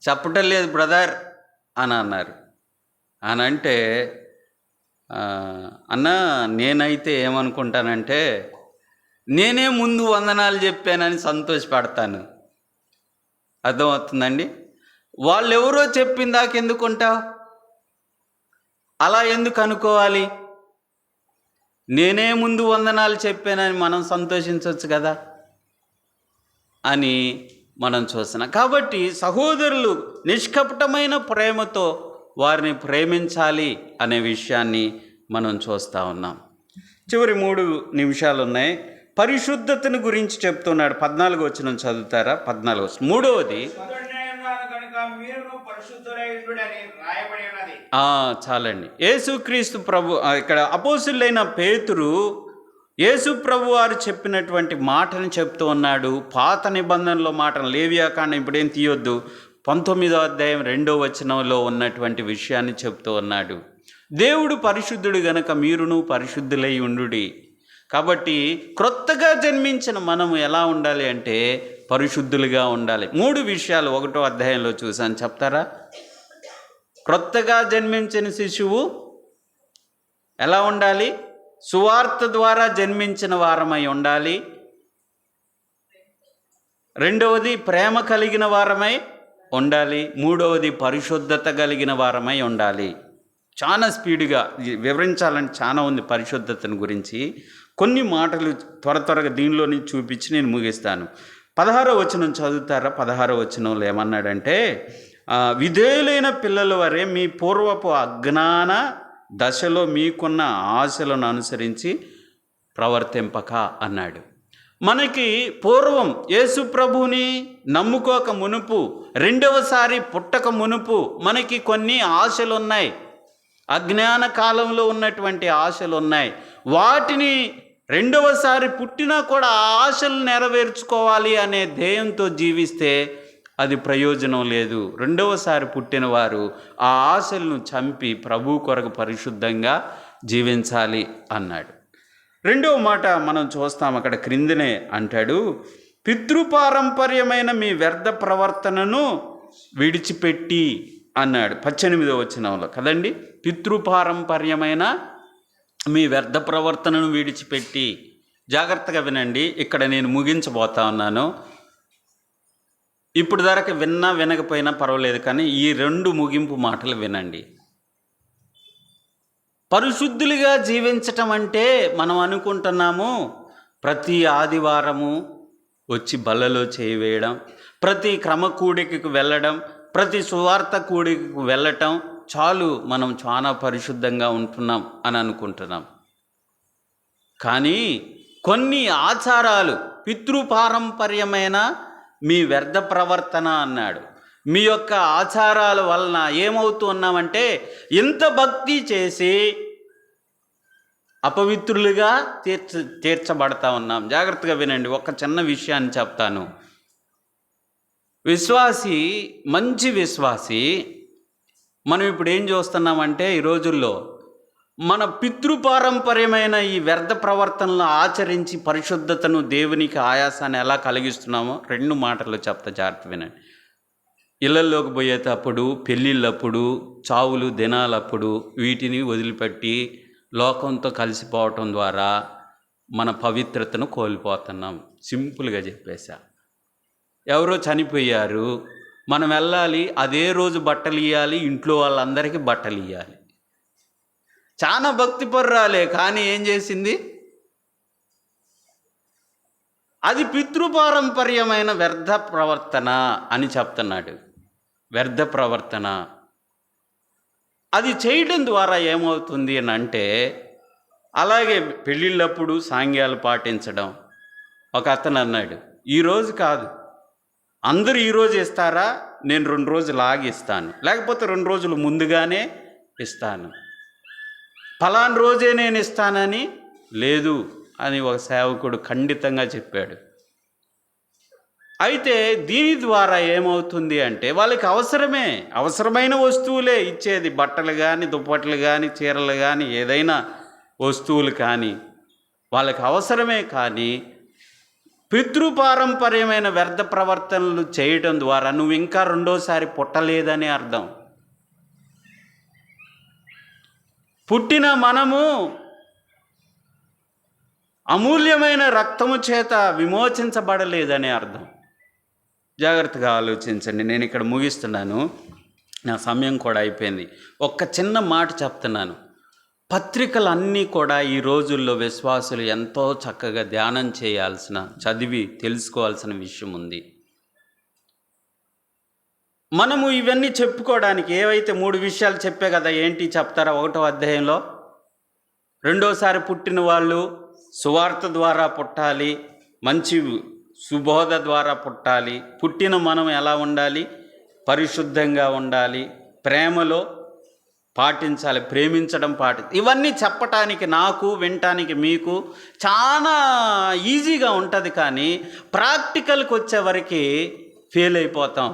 చెప్పటం లేదు బ్రదర్ అని అన్నారు. అని అంటే అన్న నేనైతే ఏమనుకుంటానంటే నేనే ముందు వందనాలు చెప్పానని సంతోషపడతాను. అర్థమవుతుందండి? వాళ్ళు ఎవరో చెప్పిందాక ఎందుకుంటావు? అలా ఎందుకు అనుకోవాలి? నేనే ముందు వందనాలు చెప్పానని మనం సంతోషించవచ్చు కదా అని మనం చూస్తున్నాం. కాబట్టి సహోదరులు నిష్కపటమైన ప్రేమతో వారిని ప్రేమించాలి అనే విషయాన్ని మనం చూస్తూ ఉన్నాం. చివరి 3 నిమిషాలు ఉన్నాయి. పరిశుద్ధతను గురించి చెప్తున్నాడు. 14 వచనం చదువుతారా? 14. మూడవది చాలండి. యేసుక్రీస్తు ప్రభు, ఇక్కడ అపోస్తులైన పేతురు యేసు ప్రభు వారు చెప్పినటువంటి మాటని చెప్తూ ఉన్నాడు. పాత నిబంధనలో మాటను, లేవియాకాండం ఇప్పుడేం తీయొద్దు, 19వ అధ్యాయం 2వ వచనంలో ఉన్నటువంటి విషయాన్ని చెప్తూ ఉన్నాడు. దేవుడు పరిశుద్ధుడు గనక మీరును పరిశుద్ధులై ఉండుడి. కాబట్టి క్రొత్తగా జన్మించిన మనం ఎలా ఉండాలి అంటే పరిశుద్ధులుగా ఉండాలి. 3 విషయాలు 1వ అధ్యాయంలో చూసాను, చెప్తారా? క్రొత్తగా జన్మించిన శిశువు ఎలా ఉండాలి? సువార్త ద్వారా జన్మించిన వారమై ఉండాలి. రెండవది ప్రేమ కలిగిన వారమై ఉండాలి. మూడవది పరిశుద్ధత కలిగిన వారమై ఉండాలి. చాలా స్పీడ్గా వివరించాలని చాలా ఉంది పరిశుద్ధతను గురించి. కొన్ని మాటలు త్వరగా దీనిలోని చూపించి నేను ముగిస్తాను. 16వ వచనం చదువుతారా? 16వ వచనంలో ఏమన్నాడంటే, విధేయులైన పిల్లల వరే మీ పూర్వపు అజ్ఞాన దశలో మీకున్న ఆశలను అనుసరించి ప్రవర్తింపక అన్నాడు. మనకి పూర్వం యేసు ప్రభుని నమ్ముకోక మునుపు, రెండవసారి పుట్టక మునుపు మనకి కొన్ని ఆశలు ఉన్నాయి. అజ్ఞాన కాలంలో ఉన్నటువంటి ఆశలు ఉన్నాయి. వాటిని రెండవసారి పుట్టినా కూడా ఆ ఆశలు నెరవేర్చుకోవాలి అనే ధ్యేయంతో జీవిస్తే అది ప్రయోజనం లేదు. రెండవసారి పుట్టిన వారు ఆ ఆశలను చంపి ప్రభు కొరకు పరిశుద్ధంగా జీవించాలి అన్నాడు. రెండవ మాట మనం చూస్తాం, అక్కడ క్రిందనే అంటాడు, పితృపారంపర్యమైన మీ వ్యర్థ ప్రవర్తనను విడిచిపెట్టి అన్నాడు 18వ వచనంలో కదండి. పితృపారంపర్యమైన మీ వ్యర్థ ప్రవర్తనను విడిచిపెట్టి. జాగ్రత్తగా వినండి, ఇక్కడ నేను ముగించబోతా ఉన్నాను. ఇప్పుడు దాకా విన్నా వినకపోయినా పర్వాలేదు, కానీ ఈ 2 ముగింపు మాటలు వినండి. పరిశుద్ధులుగా జీవించటం అంటే మనం అనుకుంటున్నాము ప్రతి ఆదివారము వచ్చి బల్లలో చేయి వేయడం, ప్రతి క్రమ కూడికకు వెళ్ళడం, ప్రతి సువార్త కూడికకు వెళ్ళటం చాలు, మనం చాలా పరిశుద్ధంగా ఉంటున్నాం అని అనుకుంటున్నాం. కానీ కొన్ని ఆచారాలు పితృపారంపర్యమైన మీ వ్యర్థ ప్రవర్తన అన్నాడు. మీ యొక్క ఆచారాల వలన ఏమవుతున్నామంటే ఇంత భక్తి చేసి అపవిత్రులుగా తీర్చబడతా ఉన్నాం. జాగ్రత్తగా వినండి, ఒక చిన్న విషయాన్ని చెప్తాను. విశ్వాసి, మంచి విశ్వాసి, మనం ఇప్పుడు ఏం చూస్తున్నామంటే ఈ రోజుల్లో మన పితృపారంపర్యమైన ఈ వ్యర్థ ప్రవర్తనలు ఆచరించి పరిశుద్ధతను, దేవునికి ఆయాసాన్ని ఎలా కలిగిస్తున్నామో 2 మాటలు చెప్తా, జాగ్రత్త వినండి. ఇళ్ళల్లోకి పోయేటప్పుడు, పెళ్ళిళ్ళప్పుడు, చావులు దినాలప్పుడు వీటిని వదిలిపెట్టి లోకంతో కలిసిపోవటం ద్వారా మన పవిత్రతను కోల్పోతున్నాం. సింపుల్గా చెప్పేశా. ఎవరో చనిపోయారు, మనం వెళ్ళాలి, అదే రోజు బట్టలు ఇవ్వాలి, ఇంట్లో వాళ్ళందరికీ బట్టలు ఇవ్వాలి. చాలా భక్తిపరురాలే, కానీ ఏం చేసింది? అది పితృపారంపర్యమైన వ్యర్థ ప్రవర్తన అని చెప్తున్నాడు. వ్యర్థ ప్రవర్తన అది చేయడం ద్వారా ఏమవుతుంది అని అంటే, అలాగే పెళ్ళిళ్ళప్పుడు సాంగ్యాలు పాటించడం. ఒక అతను అన్నాడు, ఈరోజు కాదు, అందరూ ఈరోజు ఇస్తారా, నేను 2 రోజులు ఆగి ఇస్తాను, లేకపోతే 2 రోజులు ముందుగానే ఇస్తాను, ఫలానా రోజే నేను ఇస్తానని లేదు అని ఒక సేవకుడు ఖండితంగా చెప్పాడు. అయితే దీని ద్వారా ఏమవుతుంది అంటే, వాళ్ళకి అవసరమైన వస్తువులే ఇచ్చేది, బట్టలు కానీ, దుప్పట్లు కానీ, చీరలు కానీ, ఏదైనా వస్తువులు కానీ వాళ్ళకి అవసరమే. కానీ పితృపారంపర్యమైన వ్యర్థ ప్రవర్తనలు చేయటం ద్వారా నువ్వు ఇంకా రెండోసారి పుట్టలేదని అర్థం. పుట్టిన మనము అమూల్యమైన రక్తము చేత విమోచించబడలేదని అర్థం. జాగ్రత్తగా ఆలోచించండి. నేను ఇక్కడ ముగిస్తున్నాను, నా సమయం కూడా అయిపోయింది. ఒక్క చిన్న మాట చెప్తున్నాను. పత్రికలన్నీ కూడా ఈ రోజుల్లో విశ్వాసులు ఎంతో చక్కగా ధ్యానం చేయాల్సిన, చదివి తెలుసుకోవాల్సిన విషయం ఉంది. మనము ఇవన్నీ చెప్పుకోవడానికి ఏవైతే 3 విషయాలు చెప్పే కదా, ఏంటి చెప్తారా? 1వ అధ్యాయంలో రెండోసారి పుట్టిన వాళ్ళు సువార్త ద్వారా పుట్టాలి, మంచి సుబోధ ద్వారా పుట్టాలి. పుట్టిన మనం ఎలా ఉండాలి? పరిశుద్ధంగా ఉండాలి, ప్రేమలో పాటించాలి, ప్రేమించడం ఇవన్నీ చెప్పటానికి నాకు, వినటానికి మీకు చాలా ఈజీగా ఉంటుంది. కానీ ప్రాక్టికల్కి వచ్చేవరకు ఫెయిల్ అయిపోతాం.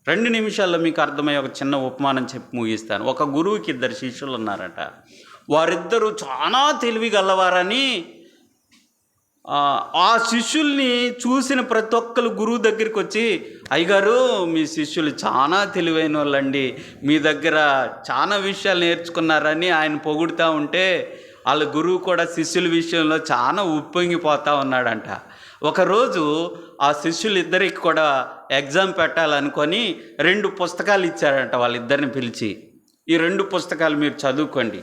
2 నిమిషాల్లో మీకు అర్థమయ్యే ఒక చిన్న ఉపమానం చెప్పి ముగిస్తాను. ఒక గురువుకి 2 శిష్యులు ఉన్నారట. వారిద్దరూ చాలా తెలివి గలవారని ఆ శిష్యుల్ని చూసిన ప్రతి ఒక్కరు గురువు దగ్గరికి వచ్చి, అయ్యగారు మీ శిష్యులు చాలా తెలివైన వాళ్ళండి, మీ దగ్గర చాలా విషయాలు నేర్చుకున్నారని ఆయన పొగుడుతూ ఉంటే వాళ్ళ గురువు కూడా శిష్యుల విషయంలో చాలా ఉప్పొంగిపోతూ ఉన్నాడంట. ఒకరోజు ఆ శిష్యులిద్దరికి కూడా ఎగ్జామ్ పెట్టాలనుకొని 2 పుస్తకాలు ఇచ్చారంట వాళ్ళిద్దరిని పిలిచి. ఈ 2 పుస్తకాలు మీరు చదువుకోండి,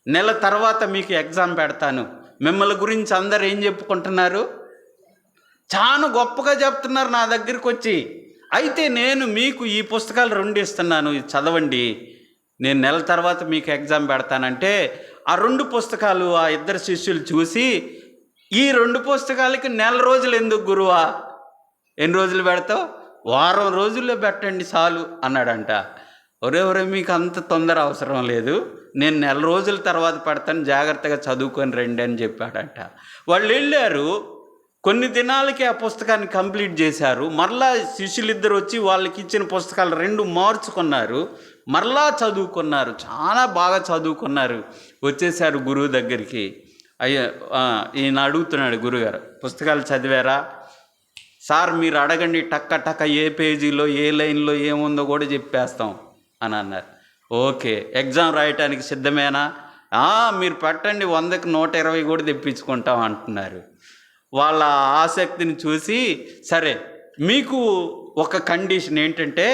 నెల తర్వాత మీకు ఎగ్జామ్ పెడతాను. మిమ్మల్ని గురించి అందరు ఏం చెప్పుకుంటున్నారు? చాలా గొప్పగా చెప్తున్నారు నా దగ్గరికి వచ్చి. అయితే నేను మీకు ఈ పుస్తకాలు 2 ఇస్తున్నాను, ఇది చదవండి, నేను నెల తర్వాత మీకు ఎగ్జామ్ పెడతానంటే ఆ 2 పుస్తకాలు ఆ 2 శిష్యులు చూసి, ఈ 2 పుస్తకాలకి నెల రోజులు ఎందుకు గురువా, ఎన్ని రోజులు పెడతావు? వారం రోజుల్లో పెట్టండి చాలు అన్నాడంట. ఒరే మీకు అంత తొందర అవసరం లేదు, నేను నెల రోజుల తర్వాత పెడతాను, జాగ్రత్తగా చదువుకొని రండి అని చెప్పాడంట. వాళ్ళు వెళ్ళారు, కొన్ని దినాలకి ఆ పుస్తకాన్ని కంప్లీట్ చేశారు. మరలా శిష్యులిద్దరు వచ్చి వాళ్ళకి ఇచ్చిన పుస్తకాలు 2 మార్చుకున్నారు, మరలా చదువుకున్నారు, చాలా బాగా చదువుకున్నారు. వచ్చేసారు గురువు దగ్గరికి. ఈయన అడుగుతున్నాడు గురుగారు, పుస్తకాలు చదివారా? సార్ మీరు అడగండి, టక్క ఏ పేజీలో ఏ లైన్లో ఏముందో కూడా చెప్పేస్తాం అని అన్నారు. ఓకే, ఎగ్జామ్ రాయటానికి సిద్ధమేనా? మీరు పెట్టండి, 100కి 120 కూడా తెప్పించుకుంటాం అంటున్నారు. వాళ్ళ ఆసక్తిని చూసి, సరే మీకు ఒక కండిషన్ ఏంటంటే,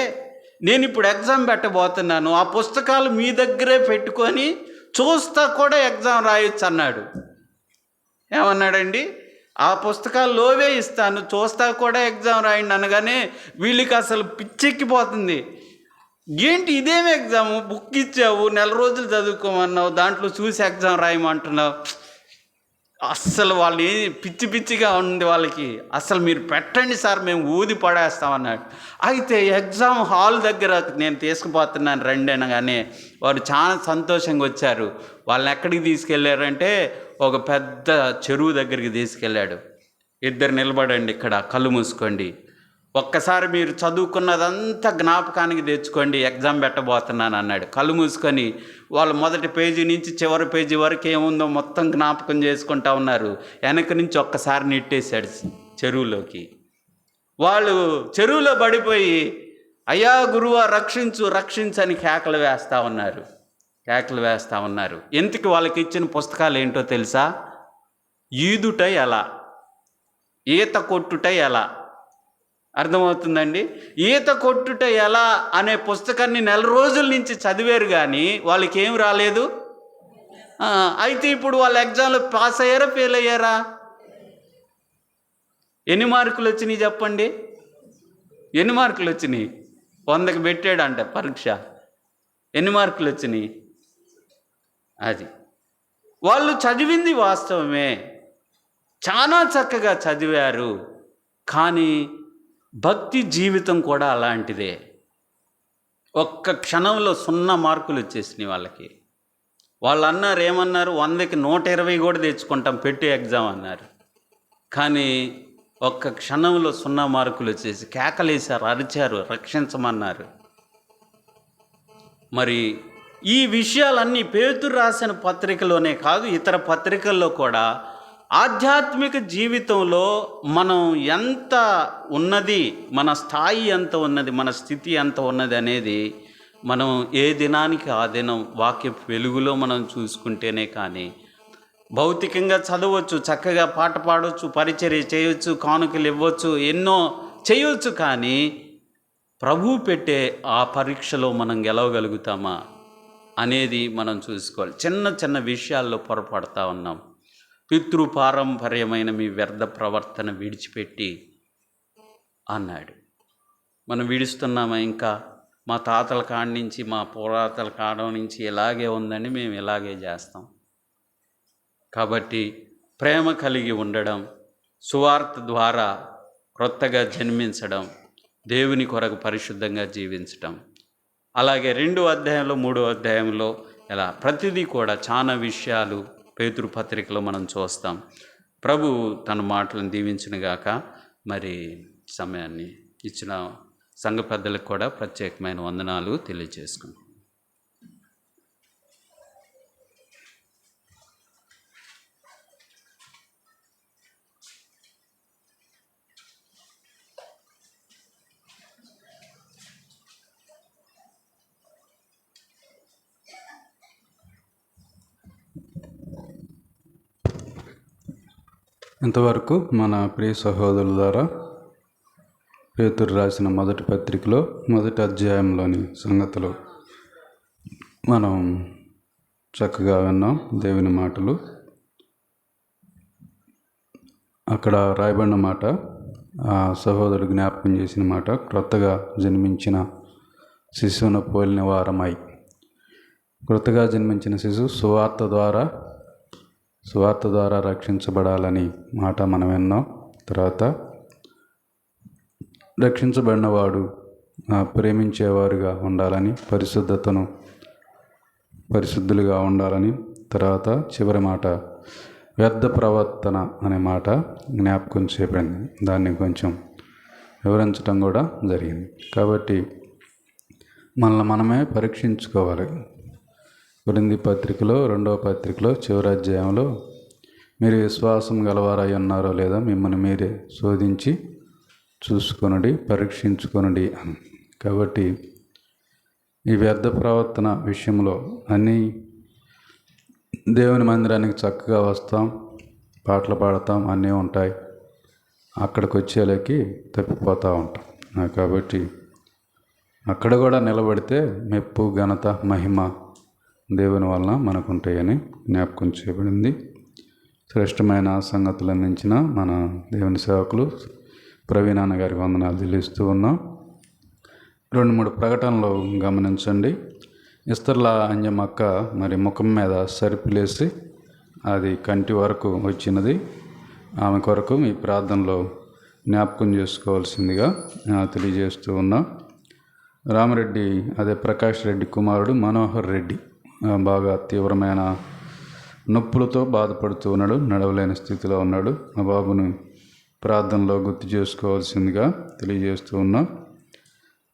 నేను ఇప్పుడు ఎగ్జామ్ పెట్టబోతున్నాను, ఆ పుస్తకాలు మీ దగ్గరే పెట్టుకొని చూస్తా కూడా ఎగ్జామ్ రాయొచ్చు అన్నాడు. ఏమన్నాడండి? ఆ పుస్తకాలు లోవే ఇస్తాను, చూస్తా కూడా ఎగ్జామ్ రాయండి అనగానే వీళ్ళకి అసలు పిచ్చెక్కిపోతుంది. ఏంటి ఇదేమి ఎగ్జాము, బుక్ ఇచ్చావు, నెల రోజులు చదువుకోమన్నావు, దాంట్లో చూసి ఎగ్జామ్ రాయమంటున్నావు. అస్సలు వాళ్ళు పిచ్చిగా ఉంది వాళ్ళకి. అసలు మీరు పెట్టండి సార్, మేము ఊది పడేస్తామన్నాడు. అయితే ఎగ్జామ్ హాల్ దగ్గర నేను తీసుకుపోతున్నాను రండి అనగానే వారు చాలా సంతోషంగా వచ్చారు. వాళ్ళని ఎక్కడికి తీసుకెళ్ళారంటే ఒక పెద్ద చెరువు దగ్గరికి తీసుకెళ్ళాడు. 2 నిలబడండి ఇక్కడ, కళ్ళు మూసుకోండి, ఒక్కసారి మీరు చదువుకున్నదంతా జ్ఞాపకానికి తెచ్చుకోండి, ఎగ్జామ్ పెట్టబోతున్నాను అన్నాడు. కళ్ళు మూసుకొని వాళ్ళు మొదటి పేజీ నుంచి చివరి పేజీ వరకు ఏముందో మొత్తం జ్ఞాపకం చేసుకుంటా ఉన్నారు. వెనక నుంచి ఒక్కసారి నెట్టేశాడు చెరువులోకి. వాళ్ళు చెరువులో పడిపోయి, అయ్యా గురువా రక్షించు అని కేకలు వేస్తూ ఉన్నారు. ఎందుకు వాళ్ళకి ఇచ్చిన పుస్తకాలు ఏంటో తెలుసా? ఈదుట ఎలా, ఈత కొట్టుట ఎలా. అర్థమవుతుందండి? ఈత కొట్టుట ఎలా అనే పుస్తకాన్ని నెల రోజుల నుంచి చదివారు, కానీ వాళ్ళకి ఏం రాలేదు. అయితే ఇప్పుడు వాళ్ళ ఎగ్జామ్లో పాస్ అయ్యారా, ఫెయిల్ అయ్యారా? ఎన్ని మార్కులు వచ్చినాయి చెప్పండి? ఎన్ని మార్కులు వచ్చినాయి? 100కి పెట్టాడంట పరీక్ష. ఎన్ని మార్కులు వచ్చినాయి? అది వాళ్ళు చదివింది వాస్తవమే, చాలా చక్కగా చదివారు, కానీ భక్తి జీవితం కూడా అలాంటిదే. ఒక్క క్షణంలో 0 మార్కులు వచ్చేసినాయి వాళ్ళకి. వాళ్ళు అన్నారు, ఏమన్నారు? 100కి 120 కూడా తెచ్చుకుంటాం, పెట్టి ఎగ్జామ్ అన్నారు. కానీ ఒక్క క్షణంలో 0 మార్కులు వచ్చేసి కేకలేశారు, అరిచారు, రక్షించమన్నారు. మరి ఈ విషయాలన్నీ పేతురు రాసిన పత్రికలోనే కాదు, ఇతర పత్రికల్లో కూడా ఆధ్యాత్మిక జీవితంలో మనం ఎంత ఉన్నది, మన స్థాయి ఎంత ఉన్నది, మన స్థితి ఎంత ఉన్నది అనేది మనం ఏ దినానికి ఆ దినం వాక్య వెలుగులో మనం చూసుకుంటేనే కానీ, భౌతికంగా చదవచ్చు, చక్కగా పాట పాడవచ్చు, పరిచర్య చేయవచ్చు, కానుకలు ఇవ్వచ్చు, ఎన్నో చేయవచ్చు, కానీ ప్రభువు పెట్టే ఆ పరీక్షలో మనం గెలవగలుగుతామా అనేది మనం చూసుకోవాలి. చిన్న చిన్న విషయాల్లో పొరపడతా ఉన్నాం. పితృపారంపర్యమైన మీ వ్యర్థ ప్రవర్తన విడిచిపెట్టి అన్నాడు. మనం విడుస్తున్నామా? ఇంకా మా తాతల కాడ నుంచి, మా పురాతల కాడ నుంచి ఇలాగే ఉందని మేము ఇలాగే చేస్తాం. కాబట్టి ప్రేమ కలిగి ఉండడం, సువార్త ద్వారా క్రొత్తగా జన్మించడం, దేవుని కొరకు పరిశుద్ధంగా జీవించడం, అలాగే 2వ అధ్యాయంలో 3వ అధ్యాయంలో ఇలా ప్రతిదీ కూడా చాలా విషయాలు పేతురు పత్రికలో మనం చూస్తాం. ప్రభు తన మాటలను దీవించునుగాక. మరి సమయాన్ని ఇచ్చిన సంఘ పెద్దలకు కూడా ప్రత్యేకమైన వందనాలు తెలియజేసుకున్నాం. ఇంతవరకు మన ప్రియ సహోదరుల ద్వారా పేతురు రాసిన మొదటి పత్రికలో మొదటి అధ్యాయంలోని సంగతులు మనం చక్కగా విన్నాం. దేవుని మాటలు అక్కడ రాయబడిన మాట, ఆ సహోదరుడు జ్ఞాపకం చేసిన మాట, క్రొత్తగా జన్మించిన శిశువును పోలిన వారమై. క్రొత్తగా జన్మించిన శిశువు సువార్త ద్వారా రక్షించబడాలని మాట మనం విన్నాం. తర్వాత రక్షించబడినవాడు ప్రేమించేవారుగా ఉండాలని, పరిశుద్ధులుగా ఉండాలని, తర్వాత చివరి మాట వ్యర్థ ప్రవర్తన అనే మాట జ్ఞాపకం చేయబడింది. దాన్ని కొంచెం వివరించడం కూడా జరిగింది. కాబట్టి మనల్ని మనమే పరీక్షించుకోవాలి. కొరింథీ పత్రికలో 2వ పత్రికలో చివరి అధ్యాయంలో మీరు విశ్వాసం గలవారై ఉన్నారో లేదా మిమ్మల్ని మీరే శోధించి చూసుకొనుడి, పరీక్షించుకొనుడి అని. కాబట్టి ఈ వ్యర్థ ప్రవర్తన విషయంలో అన్నీ దేవుని మందిరానికి చక్కగా వస్తాం, పాటలు పాడతాం, అన్నీ ఉంటాయి. అక్కడికి వచ్చేలకి తప్పిపోతూ ఉంటాం. కాబట్టి అక్కడ కూడా నిలబడితే మెప్పు, ఘనత, మహిమ దేవుని వలన మనకు ఉంటాయని జ్ఞాపకం చేయబడింది. శ్రేష్టమైన సంగతులు అందించిన మన దేవుని సేవకులు ప్రవీణ్ అన్న గారికి వందనాలు చెల్లిస్తూ ఉన్నాం. 2-3 ప్రకటనలు గమనించండి. ఇస్తర్ల అంజమ్మక్క మరి ముఖం మీద సరిపిలేసి అది కంటి వరకు వచ్చినది. ఆమె కొరకు మీ ప్రార్థనలో జ్ఞాపకం చేసుకోవాల్సిందిగా తెలియజేస్తూ ఉన్నాం. రామరెడ్డి, అదే ప్రకాష్ రెడ్డి కుమారుడు మనోహర్ రెడ్డి బాగా తీవ్రమైన నొప్పులతో బాధపడుతూ ఉన్నాడు, నడవలేని స్థితిలో ఉన్నాడు. ఆ బాబును ప్రార్థనలో గుర్తు చేసుకోవాల్సిందిగా తెలియజేస్తూ ఉన్నాం.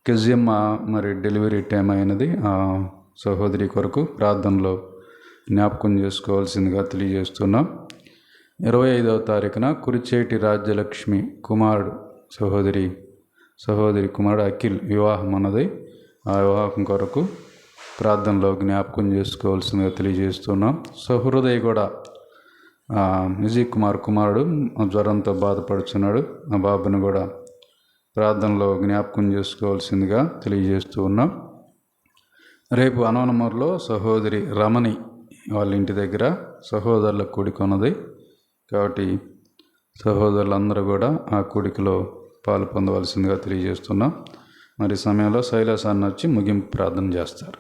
కెజియమ్మ మరి డెలివరీ టైం అయినది, ఆ సహోదరి కొరకు ప్రార్థనలో జ్ఞాపకం చేసుకోవాల్సిందిగా తెలియజేస్తున్నాం. 25వ తారీఖున కురిచేటి రాజ్యలక్ష్మి కుమారుడు సహోదరి కుమారుడు అఖిల్ వివాహం అన్నది. ఆ వివాహం కొరకు ప్రార్థనలో జ్ఞాపకం చేసుకోవాల్సిందిగా తెలియజేస్తున్నాం. సహృదయ్ కూడా విజయ్ కుమార్ కుమారుడు జ్వరంతో బాధపడుతున్నాడు. ఆ బాబుని కూడా ప్రార్థనలో జ్ఞాపకం చేసుకోవాల్సిందిగా తెలియజేస్తూ ఉన్నాం. రేపు అనవనమూరులో సహోదరి రమణి వాళ్ళ ఇంటి దగ్గర సహోదరుల కూడిక ఉన్నది. కాబట్టి సహోదరులందరూ కూడా ఆ కూడికలో పాలు పొందవలసిందిగా తెలియజేస్తున్నాం. మరి సమయంలో శైలాస్ అన్న వచ్చి ముగింపు ప్రార్థన చేస్తారు.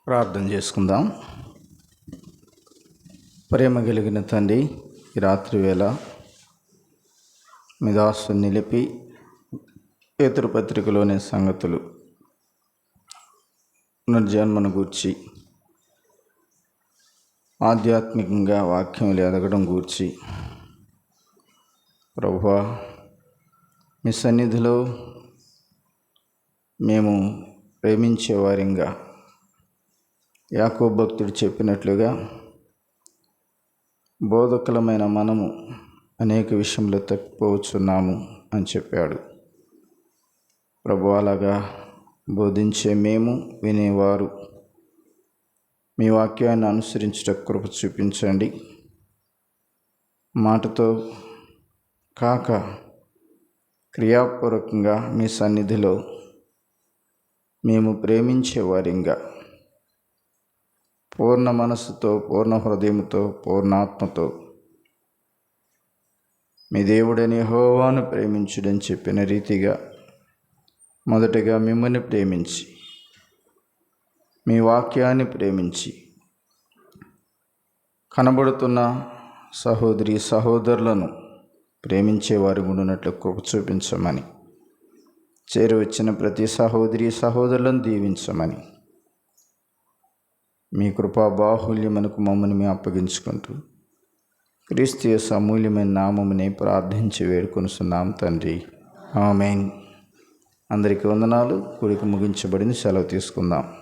ప్రార్థన చేసుకుందాం. ప్రేమ కలిగిన తండ్రి, ఈ రాత్రి వేళ మీ దాసుని నిలిపి పేతురు పత్రికలోని సంగతులు పునర్జన్మను గూర్చి ఆధ్యాత్మికంగా వాక్యంలో ఎదగడం గూర్చి ప్రభువా మీ సన్నిధిలో మేము ప్రేమించేవారిగా యాకోబు భక్తుడు చెప్పినట్లుగా బోధకులమైన మనము అనేక విషయంలో తప్పిపోవచ్చున్నాము అని చెప్పాడు. ప్రభువా అలాగా బోధించే మేము వినేవారు మీ వాక్యాన్ని అనుసరించట కృప చూపించండి. మాటతో కాక క్రియాపూర్వకంగా మీ సన్నిధిలో మేము ప్రేమించేవారిగా పూర్ణ మనస్సుతో, పూర్ణ హృదయంతో, పూర్ణాత్మతో మీ దేవుడని యెహోవాను ప్రేమించుడని చెప్పిన రీతిగా మొదటగా మిమ్మల్ని ప్రేమించి మీ వాక్యాన్ని ప్రేమించి కనబడుతున్న సహోదరి సహోదరులను ప్రేమించేవారు ఉండునట్లు కృప చూపించమని, చేరువచ్చిన ప్రతి సహోదరి సహోదరులను దీవించమని మీ కృపా బాహుల్యమునకు మమ్మల్ని మేము అప్పగించుకుంటూ క్రీస్తు యేసు అమూల్యమైన నామమునే ప్రార్థించి వేడుకొనుచున్నాం తండ్రి. ఆమేన్. అందరికీ వందనాలు. కూడిక ముగించబడింది. సెలవు తీసుకుందాం.